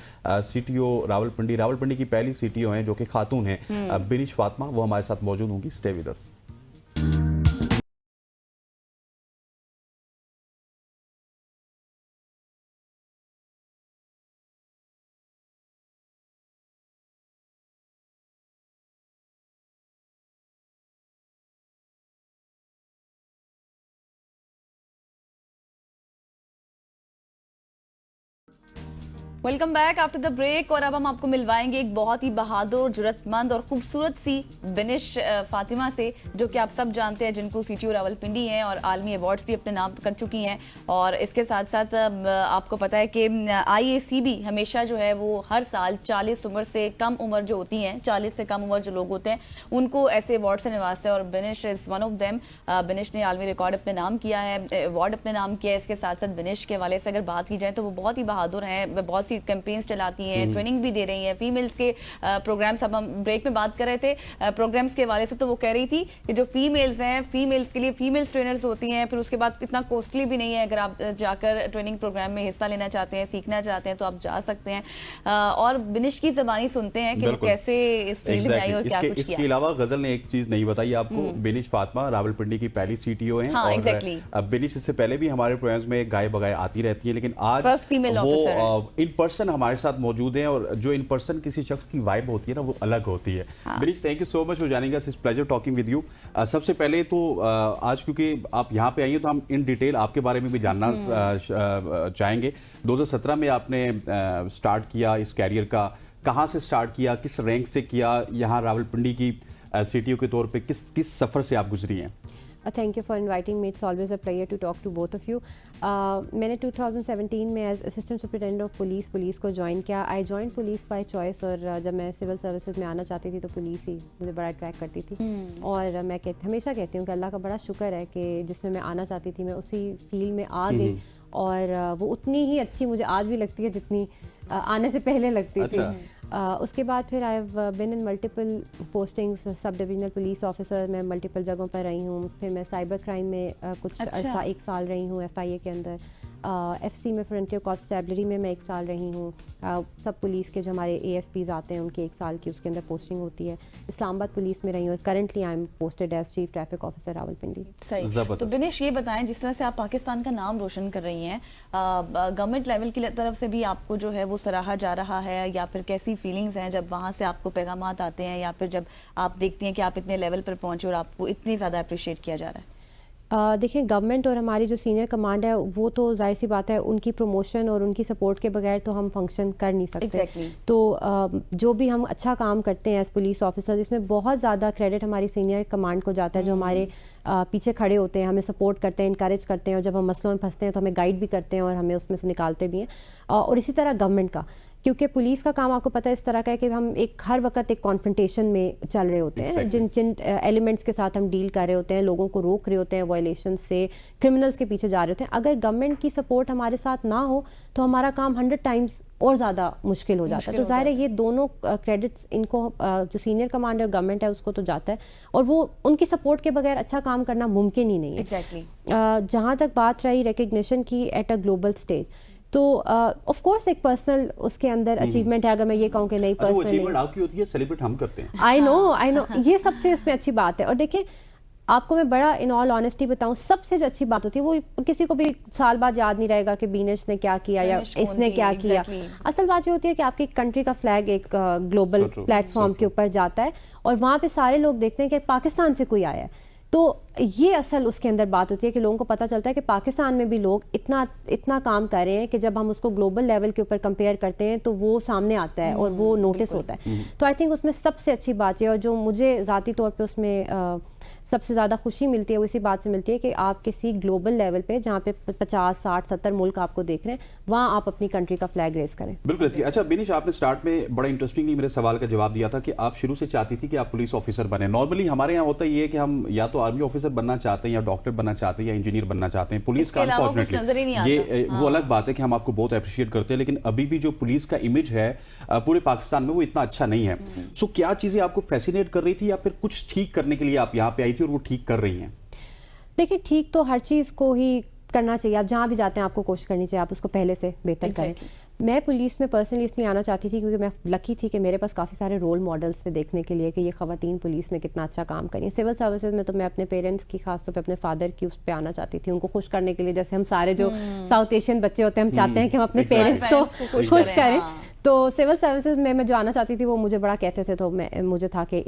CTO रावलपिंडी की पहली CTO हैं जो कि खातून हैं, बिनिश फातिमा, वो हमारे साथ मौजूद होंगी। Stay with us. Welcome back after the break. और अब हम आपको मिलवाएंगे एक बहुत ही बहादुर, जुर्रतमंद और खूबसूरत सी बिनिश फातिमा से, जो कि आप सब जानते हैं, जिनको सीटीओ रावलपिंडी हैं और आलमी अवार्ड्स भी अपने नाम कर चुकी हैं। और इसके साथ साथ आपको पता है कि IAC भी हमेशा जो है वो हर साल 40 उम्र से कम उम्र जो होती हैं, 40 से कम उम्र जो लोग होते हैं, उनको ऐसे अवार्ड से नवाजते हैं और बिनिश इज़ वन ऑफ देम। बिनिश ने आलमी रिकॉर्ड अपने नाम किया है, अवार्ड अपने नाम किया है। इसके साथ साथ बिनिश के हवाले से अगर बात की जाए तो वो बहुत ही बहादुर हैं, बहुत कैंपेन्स चलाती हैं, ट्रेनिंग भी दे रही हैं, फीमेल्स के प्रोग्राम्स। अब हम ब्रेक में बात कर रहे थे प्रोग्राम्स के हवाले से, तो वो कह रही थी कि जो फीमेल्स हैं, फीमेल्स के लिए फीमेल्स ट्रेनर्स होती हैं, फिर उसके बाद इतना कॉस्टली भी नहीं है। अगर आप जाकर ट्रेनिंग प्रोग्राम में हिस्सा लेना चाहते हैं, सीखना चाहते हैं, तो आप जा सकते हैं। और बिनिश की ज़बानी सुनते हैं कि वो कैसे इस फील्ड में आई और क्या कुछ किया। इसके अलावा गजल ने एक चीज नहीं बताई आपको, बिनिश फातिमा रावलपिंडी की पहली CTO हैं। हाँ, और exactly. बिनिश इससे पहले भी हमारे प्रोग्राम्स में गाय बगाए आती रहती है, लेकिन आज First female officer वो इन पर्सन हमारे साथ मौजूद हैं। और जो इन पर्सन किसी शख्स की वाइब होती है ना, वो अलग होती है। बिनिश, thank you so much for joining us, it's pleasure talking with you. सबसे पहले तो आज क्योंकि आप यहाँ पे आई हैं, तो हम इन डिटेल आपके बारे में भी जानना चाहेंगे। 2017 में आपने स्टार्ट किया इस कैरियर का, कहाँ से स्टार्ट किया, किस रैंक से किया, यहाँ रावलपिंडी की CTO के तौर पे किस सफ़र से आप गुजरी हैं? Thank you for inviting me. It's always a pleasure to talk to both of you. मैंने 2017 में as assistant superintendent of police को ज्वाइन किया। I join police by choice, और जब मैं सिविल सर्विसेज में आना चाहती थी तो पुलिस ही मुझे बड़ा अट्रैक्ट करती थी। और मैं हमेशा कहती हूँ कि अल्लाह का बड़ा शुक्र है कि जिसमें मैं आना चाहती थी मैं उसी फील्ड में आ गई, और वो उतनी ही अच्छी मुझे आज भी लगती है जितनी आने से पहले लगती थी। उसके बाद फिर I have been in multiple postings, sub divisional police officer मैं मल्टीपल जगहों पर रही हूँ। फिर मैं साइबर क्राइम में कुछ अर्सा 1 साल रही हूँ FIA के अंदर। FC में फ्रंटियर कॉन्स्टेबलरी में मैं 1 साल रही हूँ। सब पुलिस के जो हमारे ASPs आते हैं उनके 1 साल की उसके अंदर पोस्टिंग होती है। इस्लामाबाद पुलिस में रही हूँ और currently I am posted as chief traffic officer Rawalpindi. सही। तो बिनिश, ये बताएं, जिस तरह से आप पाकिस्तान का नाम रोशन कर रही हैं, गवर्नमेंट लेवल की तरफ से भी आपको जो है वो सराहा जा रहा है, या फिर कैसी फीलिंग्स हैं जब वहाँ से आपको पैगामात आते हैं, या फिर जब आप देखती हैं कि आप इतने लेवल पर पहुँचे और आपको इतनी ज़्यादा अप्रिशिएट किया जा रहा है? देखिए, गवर्नमेंट और हमारी जो सीनियर कमांड है वो तो जाहिर सी बात है, उनकी प्रमोशन और उनकी सपोर्ट के बगैर तो हम फंक्शन कर नहीं सकते। Exactly. तो जो भी हम अच्छा काम करते हैं एज पुलिस ऑफिसर, इसमें बहुत ज़्यादा क्रेडिट हमारी सीनियर कमांड को जाता है, जो हमारे पीछे खड़े होते हैं, हमें सपोर्ट करते हैं, इनकरेज करते हैं, और जब हम मसलों में फंसते हैं तो हमें गाइड भी करते हैं और हमें उसमें से निकालते भी हैं। और इसी तरह गवर्नमेंट का, क्योंकि पुलिस का काम आपको पता है इस तरह का है कि हम हर वक्त एक कॉन्फ्रंटेशन में चल रहे होते हैं। जिन एलिमेंट्स के साथ हम डील कर रहे होते हैं, लोगों को रोक रहे होते हैं वायलेशन से, क्रिमिनल्स के पीछे जा रहे होते हैं। अगर गवर्नमेंट की सपोर्ट हमारे साथ ना हो तो हमारा काम 100 टाइम्स और ज़्यादा मुश्किल हो जाता है। तो ज़ाहिर है ये दोनों क्रेडिट्स इनको, जो सीनियर कमांडर गवर्नमेंट है उसको तो जाता है, और वो उनकी सपोर्ट के बगैर अच्छा काम करना मुमकिन ही नहीं है। Exactly. जहाँ तक बात रही रिकग्निशन की एट अ ग्लोबल स्टेज, तो ऑफ कोर्स एक पर्सनल उसके अंदर अचीवमेंट है। अगर मैं ये कहूँ कि नहीं, पर्सनल अचीवमेंट आपकी होती है, सेलिब्रेट हम करते हैं। आई नो ये सबसे इसमें अच्छी बात है। और देखिए, आपको मैं बड़ा इन ऑल ऑनेस्टी बताऊं, सबसे जो अच्छी बात होती है वो किसी को भी साल बाद याद नहीं रहेगा कि बिनिश ने क्या किया या इसने क्या किया। असल बात ये होती है कि आपकी कंट्री का फ्लैग एक ग्लोबल प्लेटफॉर्म के ऊपर जाता है और वहाँ पे सारे लोग देखते हैं कि पाकिस्तान से कोई आया है। तो ये असल उसके अंदर बात होती है कि लोगों को पता चलता है कि पाकिस्तान में भी लोग इतना काम कर रहे हैं कि जब हम उसको ग्लोबल लेवल के ऊपर कंपेयर करते हैं तो वो सामने आता है और वो नोटिस होता है। तो आई थिंक उसमें सबसे अच्छी बात है, और जो मुझे ज़ाती तौर पे उसमें सबसे ज़्यादा खुशी मिलती है वो इसी बात से मिलती है कि आप किसी ग्लोबल लेवल पे जहाँ पे 50, 60, 70 मुल्क आपको देख रहे हैं, वहाँ आप अपनी कंट्री का फ्लैग रेस करें। बिल्कुल। अच्छा बिनिश, आपने स्टार्ट में बड़ा इंटरेस्टिंगली मेरे सवाल का जवाब दिया था कि आप शुरू से चाहती थी कि आप पुलिस ऑफिसर बने। नॉर्मली हमारे यहाँ होता ये है कि हम या तो आर्मी ऑफिसर बनना चाहते हैं, या डॉक्टर बनना चाहते हैं, या इंजीनियर बनना चाहते हैं। पुलिस का अनफॉर्चुनेटली ये वो अलग बात है कि हम आपको बहुत अप्रिशिएट करते हैं, लेकिन अभी भी जो पुलिस का इमेज है पूरे पाकिस्तान में वो इतना अच्छा नहीं है। सो क्या चीज़ें आपको फैसिनेट कर रही थी, या फिर कुछ ठीक करने के लिए आप यहाँ पे आई थी और वो ठीक कर रही हैं? देखिए, ठीक तो हर चीज़ को ही करना चाहिए। आप जहाँ भी जाते हैं आपको कोशिश करनी चाहिए आप उसको पहले से बेहतर करें। मैं पुलिस में पर्सनली इसलिए आना चाहती थी क्योंकि मैं लकी थी कि मेरे पास काफ़ी सारे रोल मॉडल्स थे देखने के लिए कि ये ख़वातीन पुलिस में कितना अच्छा काम करें। सिविल सर्विसेज में तो मैं अपने पेरेंट्स की, खासतौर पे अपने फादर की, उस पर आना चाहती थी, उनको खुश करने के लिए। जैसे हम सारे जो साउथ एशियन बच्चे होते हैं, हम चाहते हैं कि हम अपने पेरेंट्स को खुश करें। तो सिविल सर्विसेज में मैं जो आना चाहती थी वो मुझे बड़ा कहते थे, तो मुझे था कि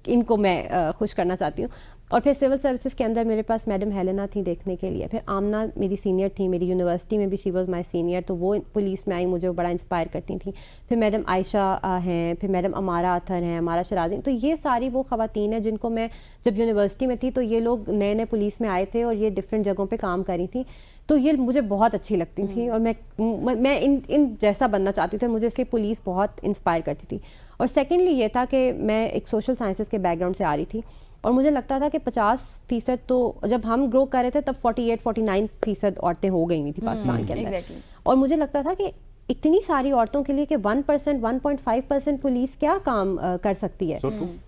इनको मैं खुश करना चाहती हूँ। और फिर सिविल सर्विसेज के अंदर मेरे पास मैडम हेलेना थी देखने के लिए, फिर आमना मेरी सीनियर थी, मेरी यूनिवर्सिटी में भी शी वाज माय सीनियर, तो वो पुलिस में आई, मुझे बड़ा इंस्पायर करती थी। फिर मैडम आयशा हैं, फिर मैडम अमारा अथर हैं, अमारा शराजी, तो ये सारी वो ख़वातीन हैं जिनको मैं जब यूनिवर्सिटी में थी तो ये लोग नए नए पुलिस में आए थे और ये डिफरेंट जगहों पर काम करी थी, तो ये मुझे बहुत अच्छी लगती थी और मैं इन जैसा बनना चाहती थी, मुझे इसलिए पुलिस बहुत इंस्पायर करती थी। और सेकेंडली ये था कि मैं एक सोशल साइंसेस के बैकग्राउंड से आ रही थी और मुझे लगता था कि 50% तो जब हम ग्रो कर रहे थे तब 48-49% औरतें हो गई हुई थी पाकिस्तान के अंदर। और मुझे लगता था कि इतनी सारी औरतों के लिए कि 1%, 1.5% पुलिस क्या काम कर सकती है,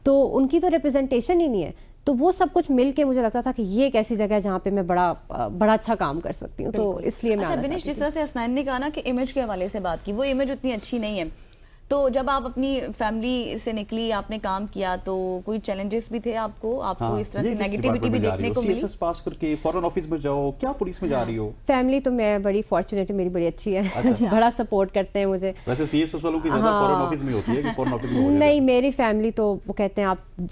तो उनकी तो रिप्रेजेंटेशन ही नहीं है। तो वो सब कुछ मिल के मुझे लगता था कि ये एक ऐसी जगह है जहाँ पे मैं बड़ा अच्छा काम कर सकती हूँ, तो इसलिए मैं अच्छा बिनिश, जिस तरह से हसनैन ने कहा ना कि इमेज के हवाले से बात की, वो इमेज उतनी अच्छी नहीं है, तो जब आप अपनी फैमिली से निकली, आपने काम किया, तो कोई चैलेंजेस भी थे आपको इस तरह से नेगेटिविटी भी देखने को मिली? सीएसएस पास करके फॉरेन ऑफिस में जाओ, क्या पुलिस में जा रही हो? फैमिली तो मैं बड़ी फॉर्चुनेट है, मेरी बड़ी अच्छी है। अच्छा। बड़ा सपोर्ट करते हैं मुझे। वैसे सीएसएस वालों की ज्यादा फॉरेन ऑफिस में होती है कि फॉरेन ऑफिस में हो जाएगा? नहीं, मेरी फैमिली तो वो कहते हैं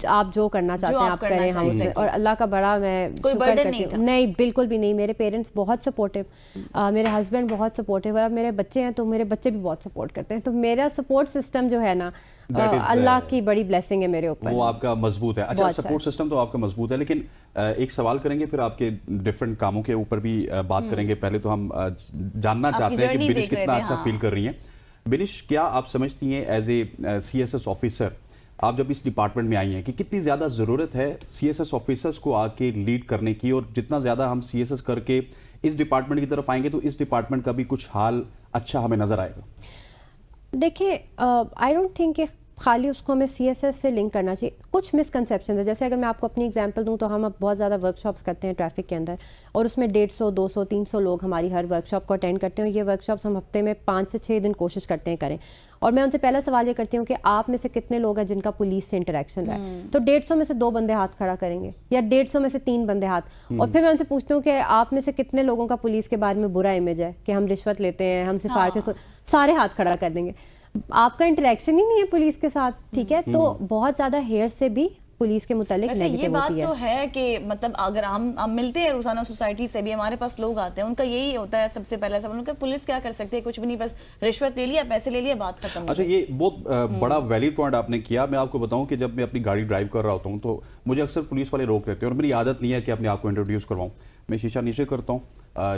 आप जो करना चाहते हैं आप करें, हम और अल्लाह का बड़ा मैं कोई बर्डन नहीं था? नहीं, बिल्कुल भी नहीं। मेरे पेरेंट्स बहुत सपोर्टिव, मेरे हस्बैंड बहुत सपोर्टिव, और मेरे बच्चे हैं तो मेरे बच्चे भी बहुत सपोर्ट करते हैं, तो मेरा सपोर्ट सिस्टम जो है ना अल्लाह की बड़ी ब्लेसिंग है मेरे ऊपर, वो आपका मजबूत है। अच्छा, सपोर्ट सिस्टम तो आपका मजबूत है, लेकिन एक सवाल करेंगे फिर आपके डिफरेंट कामों के ऊपर भी बात करेंगे। पहले तो हम जानना चाहते हैं कि बिनिश कितना अच्छा फील कर रही हैं। बिनिश, क्या आप समझती हैं एज ए सीएसएस ऑफिसर, आप जब इस डिपार्टमेंट में आई हैं, कि कितनी ज़्यादा ज़रूरत है सीएसएस ऑफिसर्स को आके लीड करने की, और जितना ज़्यादा हम सीएसएस करके इस डिपार्टमेंट की तरफ आएंगे तो इस डिपार्टमेंट का भी कुछ हाल अच्छा हमें नज़र आएगा? देखिए, आई डोंट थिंक कि खाली उसको हमें सीएसएस से लिंक करना चाहिए। कुछ मिसकंसेप्शन है, जैसे अगर मैं आपको अपनी एग्जांपल दूं तो हम अब बहुत ज़्यादा वर्कशॉप्स करते हैं ट्रैफिक के अंदर, और उसमें 150, 200, 300 लोग हमारी हर वर्कशॉप को अटेंड करते हैं। ये वर्कशॉप्स हम हफ्ते में 5 से 6 दिन कोशिश करते हैं करें, और मैं उनसे पहला सवाल ये करती हूँ कि आप में से कितने लोग हैं जिनका पुलिस से इंटरेक्शन रहा है, तो 150 में से 2 बंदे हाथ खड़ा करेंगे, या 150 में से 3 बंदे हाथ। और फिर मैं उनसे पूछती हूँ कि आप में से कितने लोगों का पुलिस के बारे में बुरा इमेज है कि हम रिश्वत लेते हैं, हम सिफारिशें, सारे हाथ खड़ा कर देंगे। आपका इंटरेक्शन ही नहीं है पुलिस के साथ, ठीक है, तो बहुत ज्यादा हेयर से भी पुलिस के मुतालिक नेगेटिव होती है। ये बात तो है कि मतलब अगर हम मिलते हैं रोजाना सोसाइटी से भी, हमारे पास लोग आते हैं, उनका यही होता है सबसे पहला सवाल उनका, पुलिस क्या कर सकती है, कुछ भी नहीं, बस रिश्वत ले लिया, पैसे ले लिए, बात खत्म। अच्छा, ये बहुत बड़ा वैलिड पॉइंट आपने किया। मैं आपको बताऊं कि जब मैं अपनी गाड़ी ड्राइव कर रहा होता हूं तो मुझे अक्सर पुलिस वाले रोक लेते हैं, और मेरी आदत नहीं है कि अपने आप को इंट्रोड्यूस करवाऊं। मैं शीशा नीचे करता हूँ,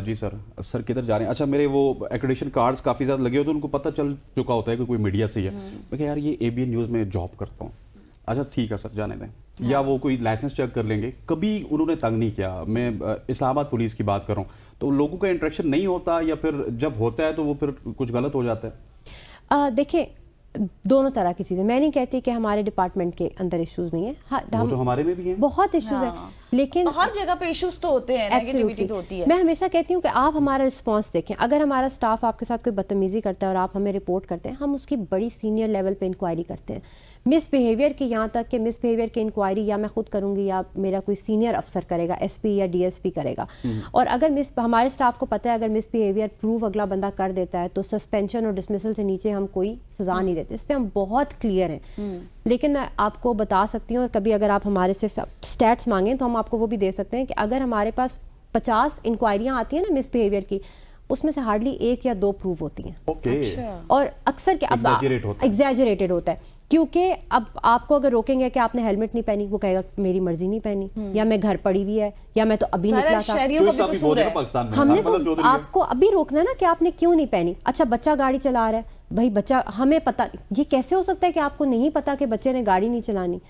जी सर किधर जा रहे हैं? अच्छा, मेरे वो एक्रेडिटेशन कार्ड्स काफ़ी ज़्यादा लगे होते हैं, उनको पता चल चुका होता है कि कोई मीडिया से है। मैं कहा यार ये एबीएन न्यूज़ में जॉब करता हूँ। अच्छा ठीक है सर, जाने दें। या वो कोई लाइसेंस चेक कर लेंगे, कभी उन्होंने तंग नहीं किया। मैं इस्लामाबाद पुलिस की बात कर रहा हूँ, तो लोगों का इंटरेक्शन नहीं होता, या फिर जब होता है तो वो फिर कुछ गलत हो जाता है? देखिए, दोनों तरह की चीज़ें, मैं नहीं कहती कि हमारे डिपार्टमेंट के अंदर इश्यूज नहीं है, वो तो हमारे में भी है, बहुत इश्यूज हैं, लेकिन हर जगह पे इश्यूज तो होते हैं, नेगेटिविटी तो होती है। मैं हमेशा कहती हूँ कि आप हमारा रिस्पांस देखें। अगर हमारा स्टाफ आपके साथ कोई बदतमीजी करता है और आप हमें रिपोर्ट करते हैं, हम उसकी बड़ी सीनियर लेवल पे इंक्वायरी करते हैं। मिसबिहेवियर की, यहाँ तक कि मिसबिहेवियर की इंक्वायरी या मैं खुद करूँगी या मेरा कोई सीनियर अफसर करेगा, एसपी या डीएसपी करेगा। और अगर हमारे स्टाफ को पता है अगर मिसबिहेवियर प्रूव अगला बंदा कर देता है तो सस्पेंशन और डिसमिसल से नीचे हम कोई सजा नहीं देते, इस पर हम बहुत क्लियर हैं। लेकिन मैं आपको बता सकती हूँ, और कभी अगर आप हमारे से स्टैट्स मांगें तो हम आपको वो भी दे सकते हैं कि अगर हमारे पास 50 इंक्वायरियाँ आती हैं ना मिसबिहेवियर की, उसमें से हार्डली 1 या 2 प्रूव होती हैं। अच्छा। और अक्सर क्या एग्जैजरेटेड होता है, क्योंकि अब आपको अगर रोकेंगे कि आपने हेलमेट नहीं पहनी, वो कहेगा मेरी मर्जी नहीं पहनी, या मैं घर पड़ी हुई है, या मैं तो अभी निकला था। हमने तो आपको अभी रोकना है ना कि आपने क्यों नहीं पहनी। अच्छा, बच्चा गाड़ी चला रहा है, भाई बच्चा, हमें पता, ये कैसे हो सकता है कि आपको नहीं पता कि बच्चे ने गाड़ी नहीं चलानी,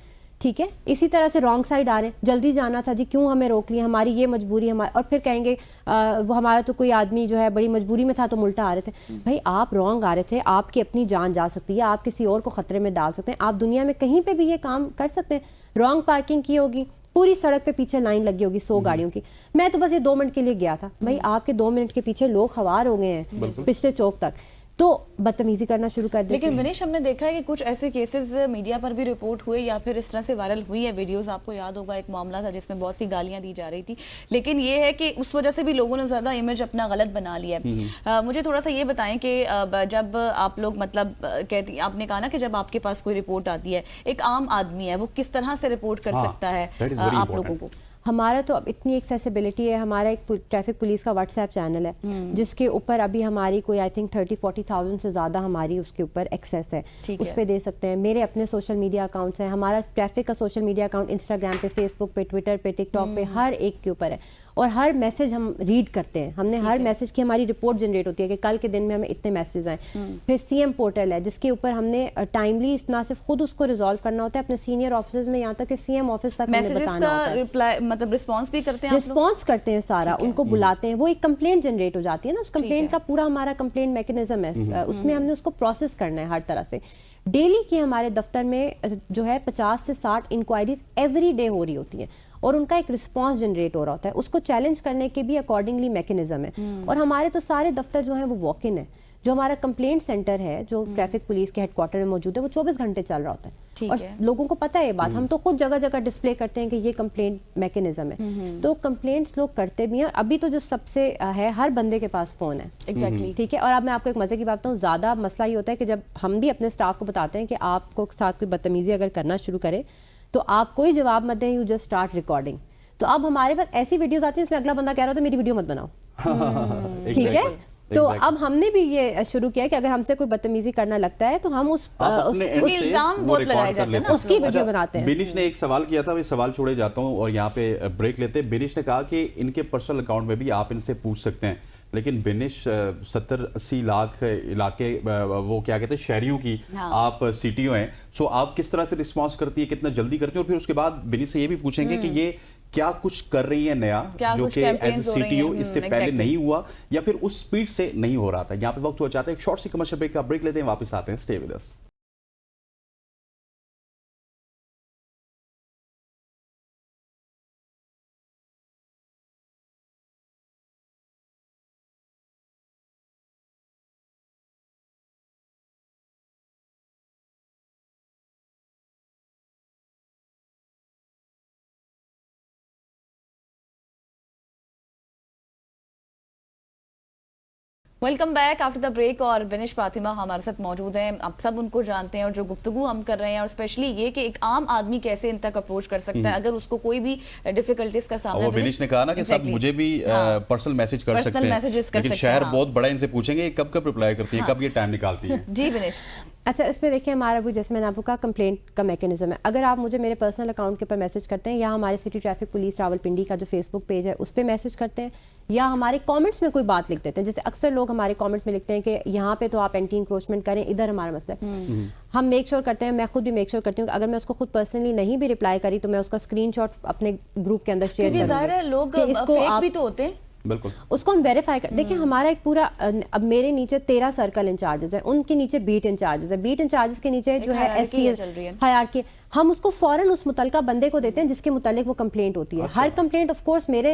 ठीक है। इसी तरह से रॉन्ग साइड आ रहे हैं, जल्दी जाना था जी, क्यों हमें रोक लिया, हमारी ये मजबूरी हमारी, और फिर कहेंगे वो हमारा तो कोई आदमी जो है बड़ी मजबूरी में था तो उल्टा आ रहे थे। भाई आप रॉन्ग आ रहे थे, आपकी अपनी जान जा सकती है, आप किसी और को खतरे में डाल सकते हैं, आप दुनिया में कहीं पे भी ये काम कर सकते हैं। रॉन्ग पार्किंग की होगी, पूरी सड़क पे पीछे लाइन लगी होगी 100 गाड़ियों की, मैं तो बस ये 2 मिनट के लिए गया था, भाई आपके 2 मिनट के पीछे लोग खवार हो गए हैं पिछले चौक तक। तो बदतमीजी करना शुरू कर देती लेकिन है। विनेश, हमने देखा है कि कुछ ऐसे केसेस मीडिया पर भी रिपोर्ट हुए या फिर इस तरह से वायरल हुई है वीडियोस। आपको याद होगा एक मामला था जिसमें बहुत सी गालियां दी जा रही थी, लेकिन ये है कि उस वजह से भी लोगों ने ज़्यादा इमेज अपना गलत बना लिया है। मुझे थोड़ा सा ये बताएं कि जब आप लोग मतलब कहती, आपने कहा ना कि जब आपके पास कोई रिपोर्ट आती है, एक आम आदमी है वो किस तरह से रिपोर्ट कर सकता है आप लोगों को? हमारा तो अब इतनी एक्सेसिबिलिटी है, हमारा एक ट्रैफिक पुलिस का व्हाट्सएप चैनल है जिसके ऊपर अभी हमारी कोई आई थिंक 30-40,000 से ज़्यादा हमारी उसके ऊपर एक्सेस है, उस पर दे सकते हैं। मेरे अपने सोशल मीडिया अकाउंट्स हैं, हमारा ट्रैफिक का सोशल मीडिया अकाउंट इंस्टाग्राम पे, फेसबुक पे, ट्विटर पे, टिकटॉक पे, हर एक के ऊपर है। और हर मैसेज हम रीड करते हैं, हमने हर मैसेज की हमारी रिपोर्ट जनरेट होती है कि कल के दिन में हमें इतने मैसेज आए। फिर सीएम पोर्टल है जिसके ऊपर हमने टाइमली ना सिर्फ खुद उसको रिजॉल्व करना होता है, अपने सीनियर ऑफिसर्स में यहाँ तक कि सीएम ऑफिस तक हमें बताना होता है। रिप्लाई मतलब रिस्पॉन्स भी करते हैं आप लोग? रिस्पॉन्स करते हैं सारा, उनको बुलाते हैं, वो एक कंप्लेंट जनरेट हो जाती है ना, उस कंप्लेंट का पूरा हमारा कंप्लेंट मैकेनिज्म है, उसमें हमने उसको प्रोसेस करना है हर तरह से। डेली की हमारे दफ्तर में जो है 50 से 60 इंक्वायरीज एवरी डे हो रही होती हैं और उनका एक रिस्पांस जनरेट हो रहा होता है, उसको चैलेंज करने के भी अकॉर्डिंगली मैकेनिज्म है। और हमारे तो सारे दफ्तर जो हैं वो वॉक इन है। जो हमारा कंप्लेंट सेंटर है जो ट्रैफिक पुलिस के हेडक्वार्टर में मौजूद है वो 24 घंटे चल रहा होता है और लोगों को पता है ये बात। हम तो खुद जगह जगह डिस्प्ले करते हैं कि ये कंप्लेंट मैकेनिज्म है, तो कंप्लेंट्स लोग करते भी हैं। अभी तो जो सबसे है, हर बंदे के पास फोन है, एग्जैक्टली ठीक है। और अब मैं आपको एक मजे की बात बताऊं, ज्यादा मसला ये होता है कि जब हम भी अपने स्टाफ को बताते हैं कि आपको साथ कोई बदतमीजी अगर करना शुरू करे तो आप कोई जवाब मत दें, यू जस्ट स्टार्ट रिकॉर्डिंग। तो अब हमारे पास ऐसी वीडियोस आती है जिसमें अगला बंदा कह रहा होता है मेरी वीडियो मत बनाओ, ठीक है। तो अब हमने भी ये शुरू किया कि अगर हमसे कोई बदतमीजी करना लगता है तो हम इल्जाम बहुत लगाए जाते हैं ना, उसकी वीडियो बनाते हैं। बिनिश ने एक सवाल किया था, मैं सवाल छोड़े जाता हूं और यहाँ पे ब्रेक लेते हैं। बिनिश ने कहा कि इनके पर्सनल अकाउंट में भी आप इनसे पूछ सकते हैं, लेकिन बिनिश 70-80 लाख इलाके वो क्या कहते हैं शहरियों की आप सीटीओ हैं, सो आप किस तरह से रिस्पॉन्स करती है, कितना जल्दी करती है? और फिर उसके बाद बिनिश से ये भी पूछेंगे कि ये क्या कुछ कर रही है नया जो कि एज सीटीओ इससे पहले नहीं हुआ या फिर उस स्पीड से नहीं हो रहा था। यहाँ पे वक्त हो जाता है एक शॉर्ट सी कमर्शियल ब्रेक का, ब्रेक लेते हैं, वापस आते हैं, stay with us. Welcome back after the break. और बिनिश फातिमा हमारे साथ मौजूद हैं, आप सब उनको जानते हैं और जो गुफ्तगू हम कर रहे हैं और स्पेशली ये कि एक आम आदमी कैसे इन तक अप्रोच कर सकता है अगर उसको कोई भी डिफिकल्टीज का सामना। और बिनिश ने कहा ना कि सब मुझे भी पर्सनल मैसेज कर सकते हैं, लेकिन शहर बहुत बड़ा, इनसे पूछेंगे कब कब रिप्लाई करती है, कब ये टाइम निकालती है। जी बिनिश। अच्छा, इसमें देखिए हमारा वो जैसे मैंने आपको कहा कंप्लेंट का मैकेनिज्म है। अगर आप मुझे मेरे पर्सनल अकाउंट के ऊपर मैसेज करते हैं या हमारे सिटी ट्रैफिक पुलिस रावलपिंडी का जो फेसबुक पेज है उस पर मैसेज करते हैं या हमारे कमेंट्स में कोई बात लिख देते हैं, जैसे अक्सर लोग हमारे कमेंट्स में लिखते हैं कि यहाँ पे तो आप एंटी इंक्रोचमेंट करें, इधर हमारा मसला है। हम मेक श्योर करते हैं, मैं खुद भी मेक श्योर करती हूँ कि अगर मैं उसको खुद पर्सनली नहीं भी रिप्लाई करी तो मैं उसका स्क्रीनशॉट अपने ग्रुप के अंदर शेयर करूँगी। लोग फेक भी तो होते हैं, बिल्कुल उसको हम वेरीफाई कर। देखिए हमारा एक पूरा अब मेरे नीचे 13 सर्कल इंचार्जेस हैं, उनके नीचे बीट इंचार्जेस है, बीट इंचार्जेस के नीचे जो है एसपी हायरार्की, हम उसको फौरन उस मुतलका बंदे को देते हैं जिसके मुतालिक वो कंप्लेंट होती है। हर कंप्लेंट ऑफ कोर्स मेरे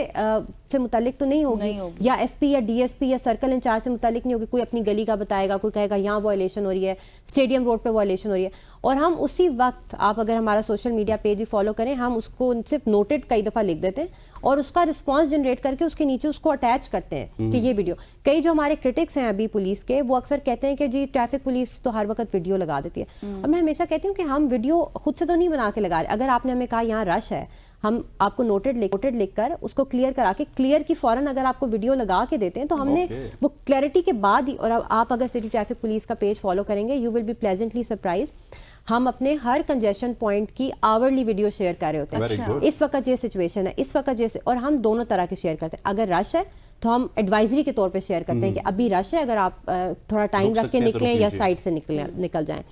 से मुतालिक तो नहीं होगी या एसपी या डीएसपी या सर्कल इंचार्ज से मुतालिक नहीं होगी। कोई अपनी गली का बताएगा, कोई कहेगा यहाँ वायलेशन हो रही है, स्टेडियम रोड पे वायलेशन हो रही है, और हम उसी वक्त, आप अगर हमारा सोशल मीडिया पेज भी फॉलो करें, हम उसको सिर्फ नोटेड कई दफ़ा लिख देते हैं और उसका रिस्पांस जनरेट करके उसके नीचे उसको अटैच करते हैं कि ये वीडियो। कई जो हमारे क्रिटिक्स हैं अभी पुलिस के, वो अक्सर कहते हैं कि जी ट्रैफिक पुलिस तो हर वक्त वीडियो लगा देती है, और मैं हमेशा कहती हूँ कि हम वीडियो खुद से तो नहीं बना के लगा रहे। अगर आपने हमें कहा यहाँ रश है, हम आपको नोटेड लिखकर उसको क्लियर करा के, क्लियर की फौरन अगर आपको वीडियो लगा के देते हैं तो हमने वो क्लैरिटी के बाद ही, और आप अगर सिटी ट्रैफिक पुलिस का पेज फॉलो करेंगे you will be pleasantly surprise, हम अपने हर कंजेशन पॉइंट की आवरली वीडियो शेयर कर रहे होते हैं। इस वक्त ये सिचुएशन है, इस वक्त जैसे, और हम दोनों तरह के शेयर करते हैं। अगर रश है तो हम एडवाइजरी के तौर पे शेयर करते हैं कि अभी रश है, अगर आप थोड़ा टाइम रख के निकलें या साइड से निकल जाएं।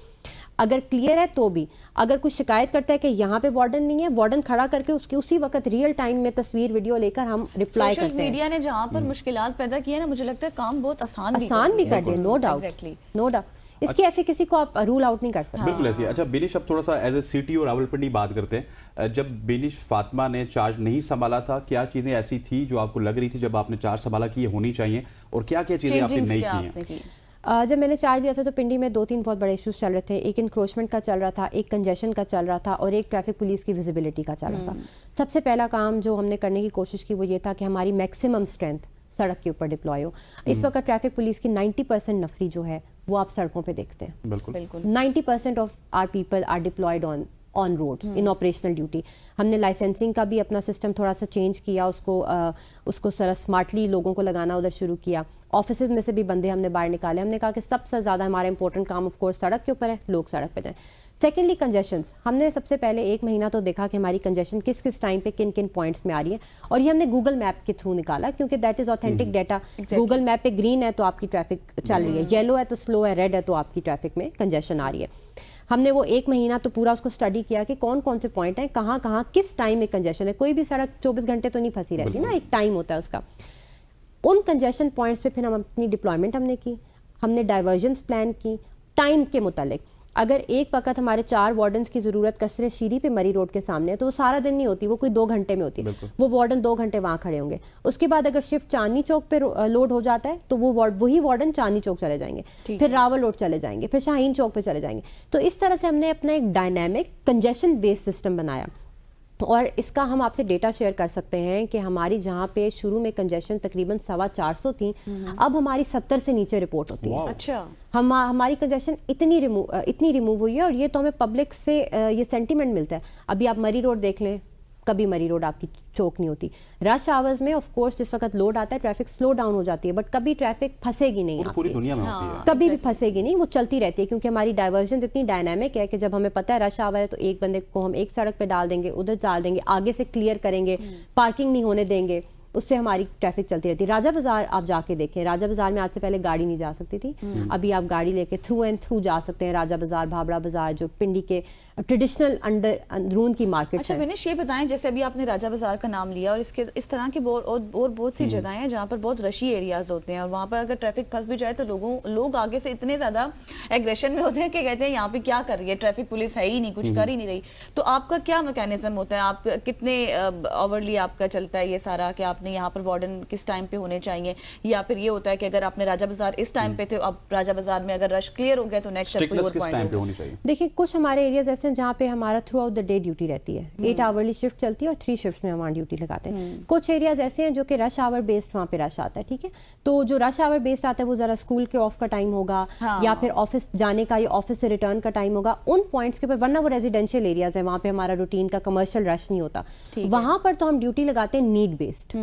अगर क्लियर है तो भी, अगर कुछ शिकायत करता है कि यहाँ पे वार्डन नहीं है, वार्डन खड़ा करके उसकी उसी वक्त रियल टाइम में तस्वीर वीडियो लेकर हम रिप्लाई करते हैं। सोशल मीडिया ने जहाँ पर मुश्किलात पैदा की है ना, मुझे लगता है काम बहुत आसान भी कर दिया, नो डाउट, नो डाउट। इसकी एफिकेसी को आप रूल आउट नहीं कर सकते। बिल्कुल ऐसी। अच्छा बिनिश, अब थोड़ा सा एज ए सीटीओ रावलपिंडी बात करते हैं। जब बिनिश फातिमा ने चार्ज नहीं संभाला था, क्या चीजें ऐसी थी जो आपको लग रही थी जब आपने चार्ज संभाला कि ये होनी चाहिए, और क्या क्या चीजें आपने नहीं की हैं? जब मैंने चार्ज लिया था तो पिंडी में 2-3 बहुत बड़े इश्यूज चल रहे थे। एक इंक्रोचमेंट का चल रहा था, एक कंजेशन का चल रहा था और एक ट्रैफिक पुलिस की विजिबिलिटी का चल रहा था। सबसे पहला काम जो हमने करने की कोशिश की वो ये था कि हमारी मैक्सिमम स्ट्रेंथ सड़क के ऊपर डिप्लॉय हो। इस वक्त ट्रैफिक पुलिस की 90% नफरी जो है वो आप सड़कों पे देखते हैं। बिल्कुल 90% of our people are deployed on road in operational duty. हमने लाइसेंसिंग का भी अपना सिस्टम थोड़ा सा चेंज किया, उसको जरा स्मार्टली लोगों को लगाना उधर शुरू किया। ऑफिसेज में से भी बंदे हमने बाहर निकाले। हमने कहा कि सबसे ज़्यादा हमारा इंपॉर्टेंट काम ऑफ कोर्स सड़क के ऊपर है, लोग सड़क पे जाएं। सेकेंडली कंजेशंस, हमने सबसे पहले 1 महीना तो देखा कि हमारी कंजेशन किस किस टाइम पे किन किन पॉइंट्स में आ रही है और ये हमने गूगल मैप के थ्रू निकाला क्योंकि that is authentic data. Google map पे ग्रीन है तो आपकी ट्रैफिक चल रही है, येलो है तो स्लो है, रेड है तो आपकी ट्रैफिक में कंजेशन आ रही है। हमने वो 1 महीना तो पूरा उसको स्टडी किया कि कौन कौन से पॉइंट हैं, कहाँ कहाँ किस टाइम में कंजेशन है। कोई भी सड़क 24 घंटे तो नहीं फंसी रहती ना, एक टाइम होता है उसका। उन कंजेशन पॉइंट्स पे फिर हम अपनी डिप्लॉयमेंट हमने डाइवर्जन्स प्लान की टाइम के मुतालिक। अगर एक वक्त हमारे 4 वार्डन्स की ज़रूरत कसरे शीरी पे मरी रोड के सामने है तो वो सारा दिन नहीं होती, वो कोई 2 घंटे में होती है। वो वार्डन 2 घंटे वहाँ खड़े होंगे। उसके बाद अगर शिफ्ट चांदनी चौक पे लोड हो जाता है तो वही वार्डन चांदनी चौक चले जाएंगे, फिर रावल रोड चले जाएंगे, फिर शाहीन चौक पे चले जाएंगे। तो इस तरह से हमने अपना एक डायनेमिक कंजेशन बेस्ड सिस्टम बनाया और इसका हम आपसे डेटा शेयर कर सकते हैं कि हमारी जहाँ पे शुरू में कंजेशन तकरीबन 450 थी, अब हमारी 70 से नीचे रिपोर्ट होती है। अच्छा, हमारी कंजेशन इतनी रिमूव हुई है और ये तो हमें पब्लिक से ये सेंटीमेंट मिलता है। अभी आप मरी रोड देख लें, कभी मरी रोड आपकी चौक नहीं होती। रश आवर्स में ऑफ कोर्स जिस वक्त लोड आता है ट्रैफिक स्लो डाउन हो जाती है, बट कभी ट्रैफिक फंसेगी नहीं, पूरी दुनिया में होती है, कभी भी फंसेगी नहीं, वो चलती रहती है क्योंकि हमारी डाइवर्जन इतनी डायनामिक है कि जब हमें पता है रश आवर है तो एक बंदे को हम एक सड़क पे डाल देंगे, उधर डाल देंगे, आगे से क्लियर करेंगे, पार्किंग नहीं होने देंगे, उससे हमारी ट्रैफिक चलती रहती है। राजा बाजार आप जाके देखें, राजा बाजार में आज से पहले गाड़ी नहीं जा सकती थी, अभी आप गाड़ी लेके थ्रू एंड थ्रू जा सकते हैं। राजा बाजार, भाबड़ा बाजार जो पिंडी के ट्रेडिशनल अंदरून की मार्केट अच्छा है। विनेश ये बताएं, जैसे अभी आपने राजा बाजार का नाम लिया और इस तरह की बहुत सी जगहें हैं जहाँ पर बहुत रशी एरियाज होते हैं और वहाँ पर अगर ट्रैफिक फंस भी जाए तो लोग आगे से इतने ज्यादा एग्रेशन में होते हैं कि कहते हैं यहाँ पे क्या कर रही है, ट्रैफिक पुलिस है ही नहीं, कुछ कर ही नहीं रही। तो आपका क्या मैकेनिज्म होता है, आप कितने ओवरली आपका चलता है ये सारा कि आपने यहाँ पर वार्डन किस टाइम पे होने चाहिए, या फिर ये होता है कि अगर आपने राजा बाजार इस टाइम पे थे, अब राजा बाजार में अगर रश क्लियर हो गया तो नेक्स्ट स्टेप कोई और पॉइंट होनी चाहिए? देखिए कुछ हमारे एरियाज ऐसे हैं जहाँ पे हमारा through out the day duty रहती है, 8 आवरली शिफ्ट चलती है और 3 शिफ्ट में हमारा ड्यूटी लगाते हैं। कुछ एरियाज ऐसे हैं जो कि रश आवर बेस्ड वहाँ पे रश आता है, ठीक है, तो जो रश आवर बेस्ड आता है वो जरा स्कूल के ऑफ का टाइम होगा या फिर ऑफिस जाने का या ऑफिस से रिटर्न का टाइम होगा, उन पॉइंट्स के ऊपर, वरना वो रेजिडेंशियल एरियाज है वहाँ पे हमारा रूटीन का कमर्शियल रश नहीं होता, वहाँ पर तो हम ड्यूटी लगाते हैं नीड बेस्ड।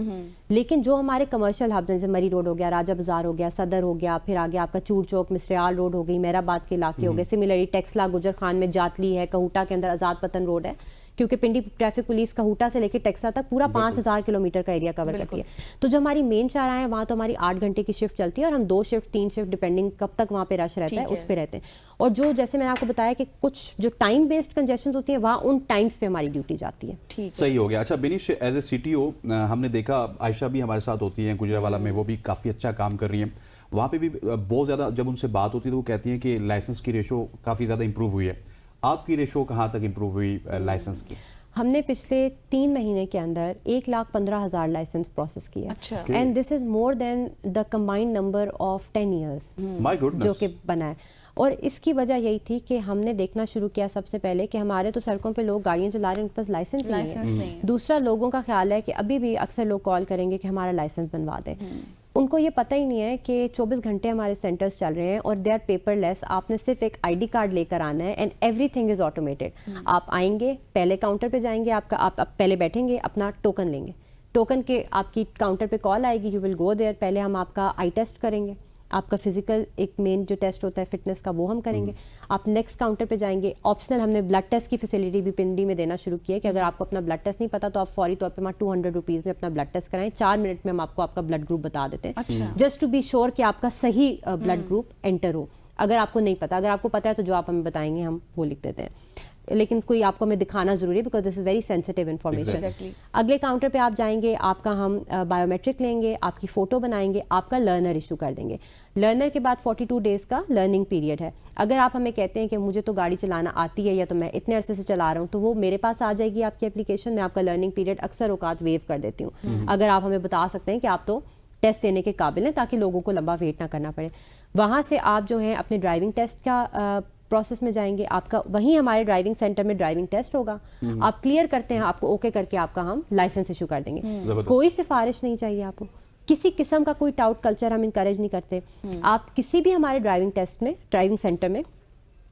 लेकिन जो हमारे कमर्शियल हब जैसे मरी रोड हो गया, राजा बाजार हो गया, सदर हो गया, फिर आगे आपका चूर चौक, मिसरियाल रोड हो गई, मेहराबाद के इलाके हो गए, सिमिलरली टेक्सला, गुजर खान में जातली है, कहूटा के अंदर आजाद पतन रोड है, क्योंकि पिंडी ट्रैफिक पुलिस कहूटा से लेकर टेक्सला तक पूरा 5000 किलोमीटर का एरिया कवर करती है। तो जो हमारी मेन शाहराह है वहाँ तो हमारी 8 घंटे की शिफ्ट चलती है और हम 2 शिफ्ट 3 शिफ्ट डिपेंडिंग कब तक वहाँ पे रश रहता है उस पे रहते हैं। और जो जैसे मैंने आपको बताया कि कुछ जो टाइम बेस्ड कंजेशन होती है वहाँ उन टाइम्स पे हमारी ड्यूटी जाती है। सही हो गया। अच्छा बिनीश, एज ए CTO हमने देखा आयशा भी हमारे साथ होती है गुजरावाला में, वो भी काफ़ी अच्छा काम कर रही हैं, वहाँ पे भी बहुत ज़्यादा जब उनसे बात होती है तो वो कहती हैं कि लाइसेंस की रेशो काफ़ी ज़्यादा इंप्रूव हुई है। आपकी रेशो कहाँ तक इंप्रूव हुई लाइसेंस की? हमने पिछले 3 महीने के अंदर 1,15,000 लाइसेंस प्रोसेस किया। अच्छा। And this is more than the combined number of 10 years my goodness, जो कि बना है। और इसकी वजह यही थी कि हमने देखना शुरू किया सबसे पहले कि हमारे तो सड़कों पे लोग गाड़ियां चला रहे हैं, उनके पास लाइसेंस नहीं है। दूसरा, लोगों का ख्याल है कि अभी भी अक्सर लोग कॉल करेंगे कि हमारा लाइसेंस बनवा दें। उनको ये पता ही नहीं है कि 24 घंटे हमारे सेंटर्स चल रहे हैं और दे आर पेपरलेस। आपने सिर्फ एक ID कार्ड लेकर आना है एंड एवरीथिंग इज ऑटोमेटेड। आप आएंगे, पहले काउंटर पे जाएंगे, आप पहले बैठेंगे, अपना टोकन लेंगे, टोकन के आपकी काउंटर पे कॉल आएगी, यू विल गो देयर, पहले हम आपका आई टेस्ट करेंगे, आपका फिजिकल एक मेन जो टेस्ट होता है फिटनेस का वो हम करेंगे। आप नेक्स्ट काउंटर पे जाएंगे, ऑप्शनल हमने ब्लड टेस्ट की फैसिलिटी भी पिंडी में देना शुरू किया है कि अगर आपको अपना ब्लड टेस्ट नहीं पता तो आप फौरी तौर पे 200 रुपीज़ में अपना ब्लड टेस्ट कराएं, 4 मिनट में हम आपको आपका ब्लड ग्रुप बता देते हैं, जस्ट टू बी श्योर कि आपका सही ब्लड ग्रुप एंटर हो। अगर आपको नहीं पता, अगर आपको पता है तो जो आप हमें बताएंगे हम वो लिख देते हैं, लेकिन कोई आपको हमें दिखाना जरूरी है because this is very sensitive information. अगले काउंटर पे आप जाएंगे, आपका हम बायोमेट्रिक लेंगे, आपकी फ़ोटो बनाएंगे, आपका लर्नर इशू कर देंगे। लर्नर के बाद 42 डेज़ का लर्निंग पीरियड है। अगर आप हमें कहते हैं कि मुझे तो गाड़ी चलाना आती है या तो मैं इतने अरसे से चला रहा हूँ, तो वो मेरे पास आ जाएगी आपकी एप्लीकेशन में। आपका लर्निंग पीरियड अक्सर औकात वेव कर देती हूँ अगर आप हमें बता सकते हैं कि आप तो टेस्ट देने के काबिल हैं, ताकि लोगों को लंबा वेट ना करना पड़े। वहाँ से आप जो है अपने ड्राइविंग टेस्ट का प्रोसेस में जाएंगे, आपका वहीं हमारे ड्राइविंग सेंटर में ड्राइविंग टेस्ट होगा, आप क्लियर करते हैं, आपको ओके करके आपका हम लाइसेंस इशू कर देंगे। कोई सिफारिश नहीं चाहिए आपको, किसी किस्म का कोई टाउट कल्चर हम इनकरेज नहीं करते। आप किसी भी हमारे ड्राइविंग टेस्ट में, ड्राइविंग सेंटर में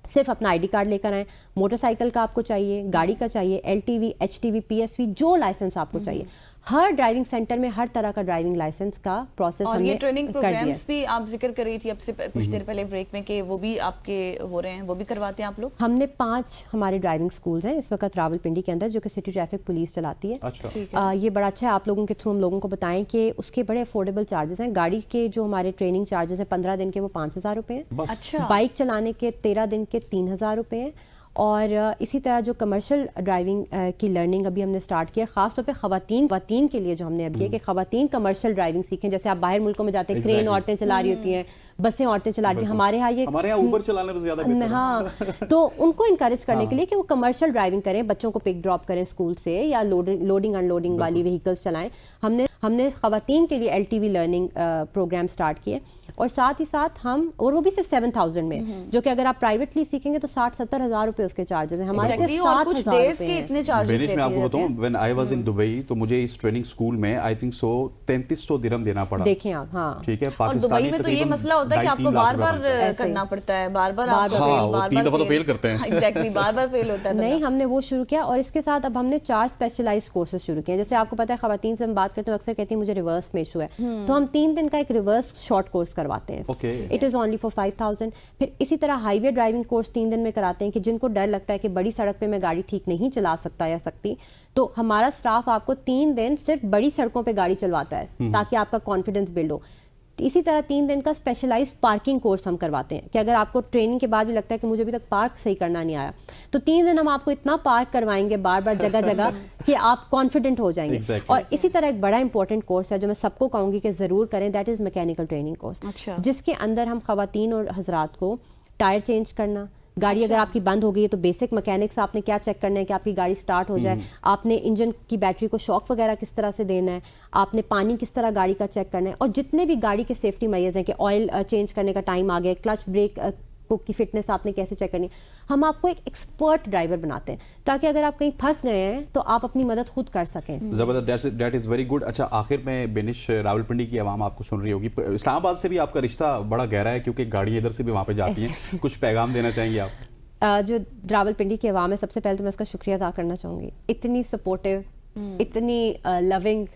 सिर्फ अपना आईडी कार्ड लेकर आएं, मोटरसाइकिल का आपको चाहिए, गाड़ी का चाहिए, LTV, HTV, PSV, जो लाइसेंस आपको चाहिए, हर ड्राइविंग सेंटर में हर तरह का ड्राइविंग लाइसेंस का प्रोसेस और हमने ये ट्रेनिंग कर दिया है। प्रोग्राम्स भी आप जिक्र कर रही थी अब से कुछ देर पहले ब्रेक में कि वो भी आपके हो रहे हैं, वो भी करवाते हैं आप लोग? हमने 5 हमारे ड्राइविंग स्कूल्स हैं इस वक्त रावलपिंडी के अंदर, जो कि सिटी ट्रैफिक पुलिस चलाती है। अच्छा। ये बड़ा अच्छा है, आप लोगों के थ्रू हम लोगों को बताएं कि उसके बड़े अफोर्डेबल चार्जेस हैं। गाड़ी के जो हमारे ट्रेनिंग चार्जेस हैं 15 दिन के वो 5,000 रुपये हैं। अच्छा। बाइक चलाने के 13 दिन के 3,000 रुपये हैं। और इसी तरह जो कमर्शियल ड्राइविंग की लर्निंग अभी हमने स्टार्ट किया, खासतौर पे खवातीन के लिए जो हमने अब किया कि खवातीन कमर्शियल ड्राइविंग सीखें। जैसे आप बाहर मुल्कों में जाते हैं, क्रेन औरतें चला रही होती हैं, बसें औरतें चला रही हैं, हमारे यहाँ ऊबर चलाने में ज्यादा बेहतर है। हाँ, तो उनको इनकरेज करने के लिए कि वो कमर्शियल ड्राइविंग करें, बच्चों को पिक ड्रॉप करें स्कूल से, या लोडिंग अनलोडिंग वाली व्हीकल्स चलाएं। हमने खवातीन के लिए LTV लर्निंग प्रोग्राम स्टार्ट किए, और साथ ही साथ हम, और वो भी सिर्फ 7,000 में, जो कि अगर आप प्राइवेटली सीखेंगे तो 60-70 हज़ार रुपए उसके चार्जेस हैं। हमारे सिर्फ 7,000 रुपए हैं। इतने चार्जेस बेनिश, मैं आपको बताऊं, when I was in Dubai, तो मुझे इस ट्रेनिंग स्कूल में आई थिंक 3300 दिरहम देना पड़ा। देखें आप, हाँ, ठीक है। और दुबई में तो ये मसला होता है कि आपको बार-बार करना पड़ता है, बार-बार आप 3 दफा तो फेल करते हैं। एग्जैक्टली, बार-बार फेल होता है। नहीं, हमने वो शुरू किया, और इसके साथ अब हमने 4 स्पेशलाइज्ड कोर्सेज शुरू किए। जैसे आपको पता है, खवातीन से हम बात करते हैं, अक्सर कहती हैं मुझे रिवर्स में इशू है, तो हम 3 दिन का एक रिवर्स शॉर्ट कोर्स करवाते हैं। It is only for 5,000। फिर इसी तरह हाईवे ड्राइविंग कोर्स 3 दिन में कराते हैं कि जिनको डर लगता है कि बड़ी सड़क पे मैं गाड़ी ठीक नहीं चला सकता या सकती, तो हमारा स्टाफ आपको 3 दिन सिर्फ बड़ी सड़कों पे गाड़ी चलवाता है ताकि आपका कॉन्फिडेंस बिल्ड हो। इसी तरह 3 दिन का स्पेशलाइज्ड पार्किंग कोर्स हम करवाते हैं कि अगर आपको ट्रेनिंग के बाद भी लगता है कि मुझे अभी तक पार्क सही करना नहीं आया, तो 3 दिन हम आपको इतना पार्क करवाएंगे बार बार जगह जगह कि आप कॉन्फिडेंट हो जाएंगे। Exactly. और इसी तरह एक बड़ा इंपॉर्टेंट कोर्स है जो मैं सबको कहूँगी कि ज़रूर करें, that is mechanical training course. अच्छा। जिसके अंदर हम खवातीन और हजरात को टायर चेंज करना, गाड़ी अगर आपकी बंद हो गई है तो बेसिक मैकेनिक्स आपने क्या चेक करना है कि आपकी गाड़ी स्टार्ट हो जाए, आपने इंजन की बैटरी को शॉक वगैरह किस तरह से देना है, आपने पानी किस तरह गाड़ी का चेक करना है, और जितने भी गाड़ी के सेफ्टी मेजर्स हैं कि ऑयल चेंज करने का टाइम आ गया, क्लच ब्रेक की फिटनेस आपने कैसे चेक करनी है, हम आपको एक एक्सपर्ट ड्राइवर बनाते हैं ताकि अगर आप कहीं फंस गए हैं तो आप अपनी मदद खुद कर सकें। जबरदस्त, दैट इज वेरी गुड। अच्छा, आखिर में बेनिश, रावलपिंडी की आवाम आपको सुन रही होगी, इस्लामाबाद से भी आपका रिश्ता बड़ा गहरा है क्योंकि गाड़ी इधर से भी वहाँ पे जाती है, कुछ पैगाम देना चाहेंगे आप? जो रावलपिंडी की आवाम है, सबसे पहले तो मैं उसका शुक्रिया अदा करना चाहूँगी, इतनी सपोर्टिव, इतनी लविंग,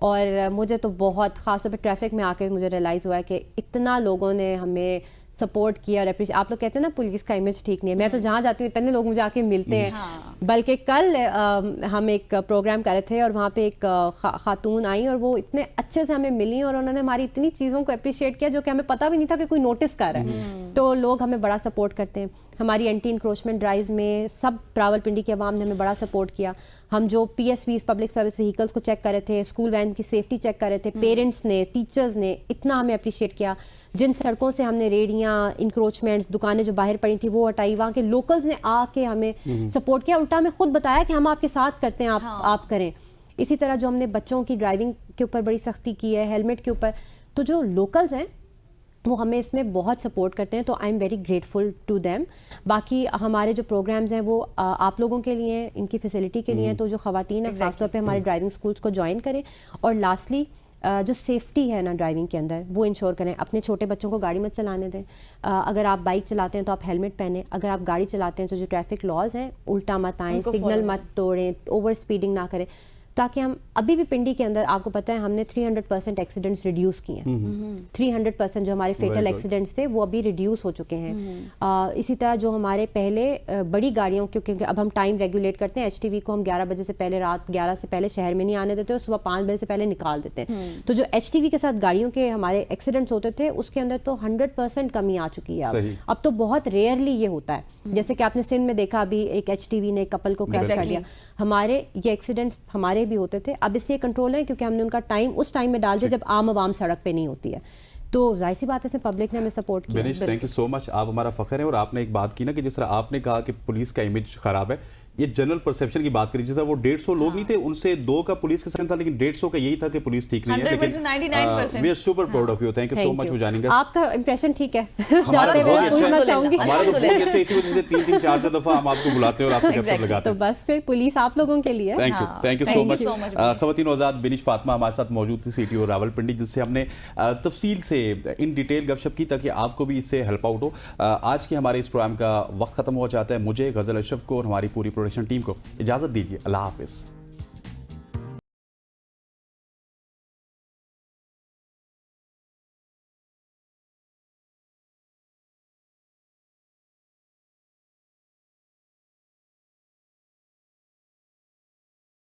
और मुझे तो बहुत ख़ासतौर पे ट्रैफिक में आकर मुझे रियलाइज़ हुआ है कि इतना लोगों ने हमें सपोर्ट किया और अप्रिशिएट। आप लोग कहते हैं ना पुलिस का इमेज ठीक नहीं है, मैं तो जहाँ जाती हूँ इतने लोग मुझे आके मिलते हैं। हाँ। बल्कि कल हम एक प्रोग्राम कर रहे थे और वहाँ पे एक खातून आई और वो इतने अच्छे से हमें मिली और उन्होंने हमारी इतनी चीज़ों को अप्रिशिएट किया जो कि हमें पता भी नहीं था कि कोई नोटिस कर रहा है। तो लोग हमें बड़ा सपोर्ट करते हैं। हमारी एंटी इंक्रोचमेंट ड्राइव में सब रावलपिंडी के अवाम ने हमें बड़ा सपोर्ट किया। हम जो PSVs पब्लिक सर्विस व्हीकल्स को चेक कर रहे थे, स्कूल वैन की सेफ्टी चेक कर रहे थे, पेरेंट्स ने, टीचर्स ने इतना हमें अप्रिशिएट किया। जिन सड़कों से हमने रेडियाँ, इंक्रोचमेंट्स, दुकानें जो बाहर पड़ी थी वो हटाई, वहाँ के लोकल्स ने आके हमें सपोर्ट किया, उल्टा हमें खुद बताया कि हम आपके साथ करते हैं, आप करें। इसी तरह जो हमने बच्चों की ड्राइविंग के ऊपर बड़ी सख्ती की है, हेलमेट के ऊपर, तो जो लोकल्स हैं वो हमें इसमें बहुत सपोर्ट करते हैं, तो I am very grateful to them. बाकी हमारे जो प्रोग्राम्स हैं वो आप लोगों के लिए हैं, इनकी फैसिलिटी के लिए हैं, तो जो ख़वातीन हैं ख़ासतौर पे हमारे ड्राइविंग स्कूल्स को ज्वाइन करें। और लास्टली जो सेफ्टी है ना ड्राइविंग के अंदर वो इंश्योर करें। अपने छोटे बच्चों को गाड़ी मत चलाने दें। अगर आप बाइक चलाते हैं तो आप हेलमेट पहनें। अगर आप गाड़ी चलाते हैं तो जो ट्रैफिक लॉज हैं उल्टा मत आएँ, सिग्नल मत तोड़ें, ओवर स्पीडिंग ना करें, ताकि हम अभी भी पिंडी के अंदर आपको पता है हमने 300% एक्सीडेंट्स रिड्यूस किए हैं। 300% जो हमारे फेटल एक्सीडेंट्स थे वो अभी रिड्यूस हो चुके हैं। इसी तरह जो हमारे पहले बड़ी गाड़ियों, क्योंकि अब हम टाइम रेगुलेट करते हैं, HTV को हम 11 बजे से पहले, रात 11 से पहले शहर में नहीं आने देते और सुबह 5 बजे से पहले निकाल देते हैं। तो जो HTV के साथ गाड़ियों के हमारे एक्सीडेंट्स होते थे उसके अंदर तो 100% कमी आ चुकी है। अब तो बहुत रेयरली ये होता है। जैसे कि आपने सिंध में देखा, अभी एक HTV ने कपल को क्रैश कर दिया। हमारे ये एक्सीडेंट्स हमारे भी होते थे, अब इसलिए कंट्रोल है क्योंकि हमने उनका टाइम उस टाइम में डाल दिया जब आम आवाम सड़क पे नहीं होती है। तो जाहिर सी बात है पब्लिक ने हमें सपोर्ट किया। बेनिश, थैंक यू सो मच, आप हमारा फखर है। और आपने एक बात की ना कि जिस तरह आपने कहा कि पुलिस का इमेज खराब है, ये जनरल परसेप्शन की बात करी, जैसे वो 150 लोग नहीं थे, उनसे 2 का पुलिस का सहन था, लेकिन 150 का यही था कि पुलिस ठीक नहीं है। 100%, 99%। We are super proud of you, thank you so much for joining us. आपका इंप्रेशन ठीक है हमारा जाते तो हुए बहुत ही पूछना अच्छा चाहूंगी। हमारा तो बहुत ही अच्छा, इसी वजह से 3-3 4-4 दफा हम आपको बुलाते हैं और आपसे गपशप लगाते तो हैं। बस फिर पुलिस आप लोगों के लिए। Thank you so much. खवातीन आज़ाद बिनिश फातिमा हमारे साथ मौजूद थी, CTO रावलपिंडी, जिससे हमने तफसील से इन डिटेल गपशप की ताकि आपको भी इससे हेल्प आउट हो। आज के हमारे इस प्रोग्राम का वक्त खत्म हो जाता है। मुझे, गजल अशरफ को और हमारी पूरी प्रोडक्शन टीम को इजाजत दीजिए। अल्लाह हाफिज।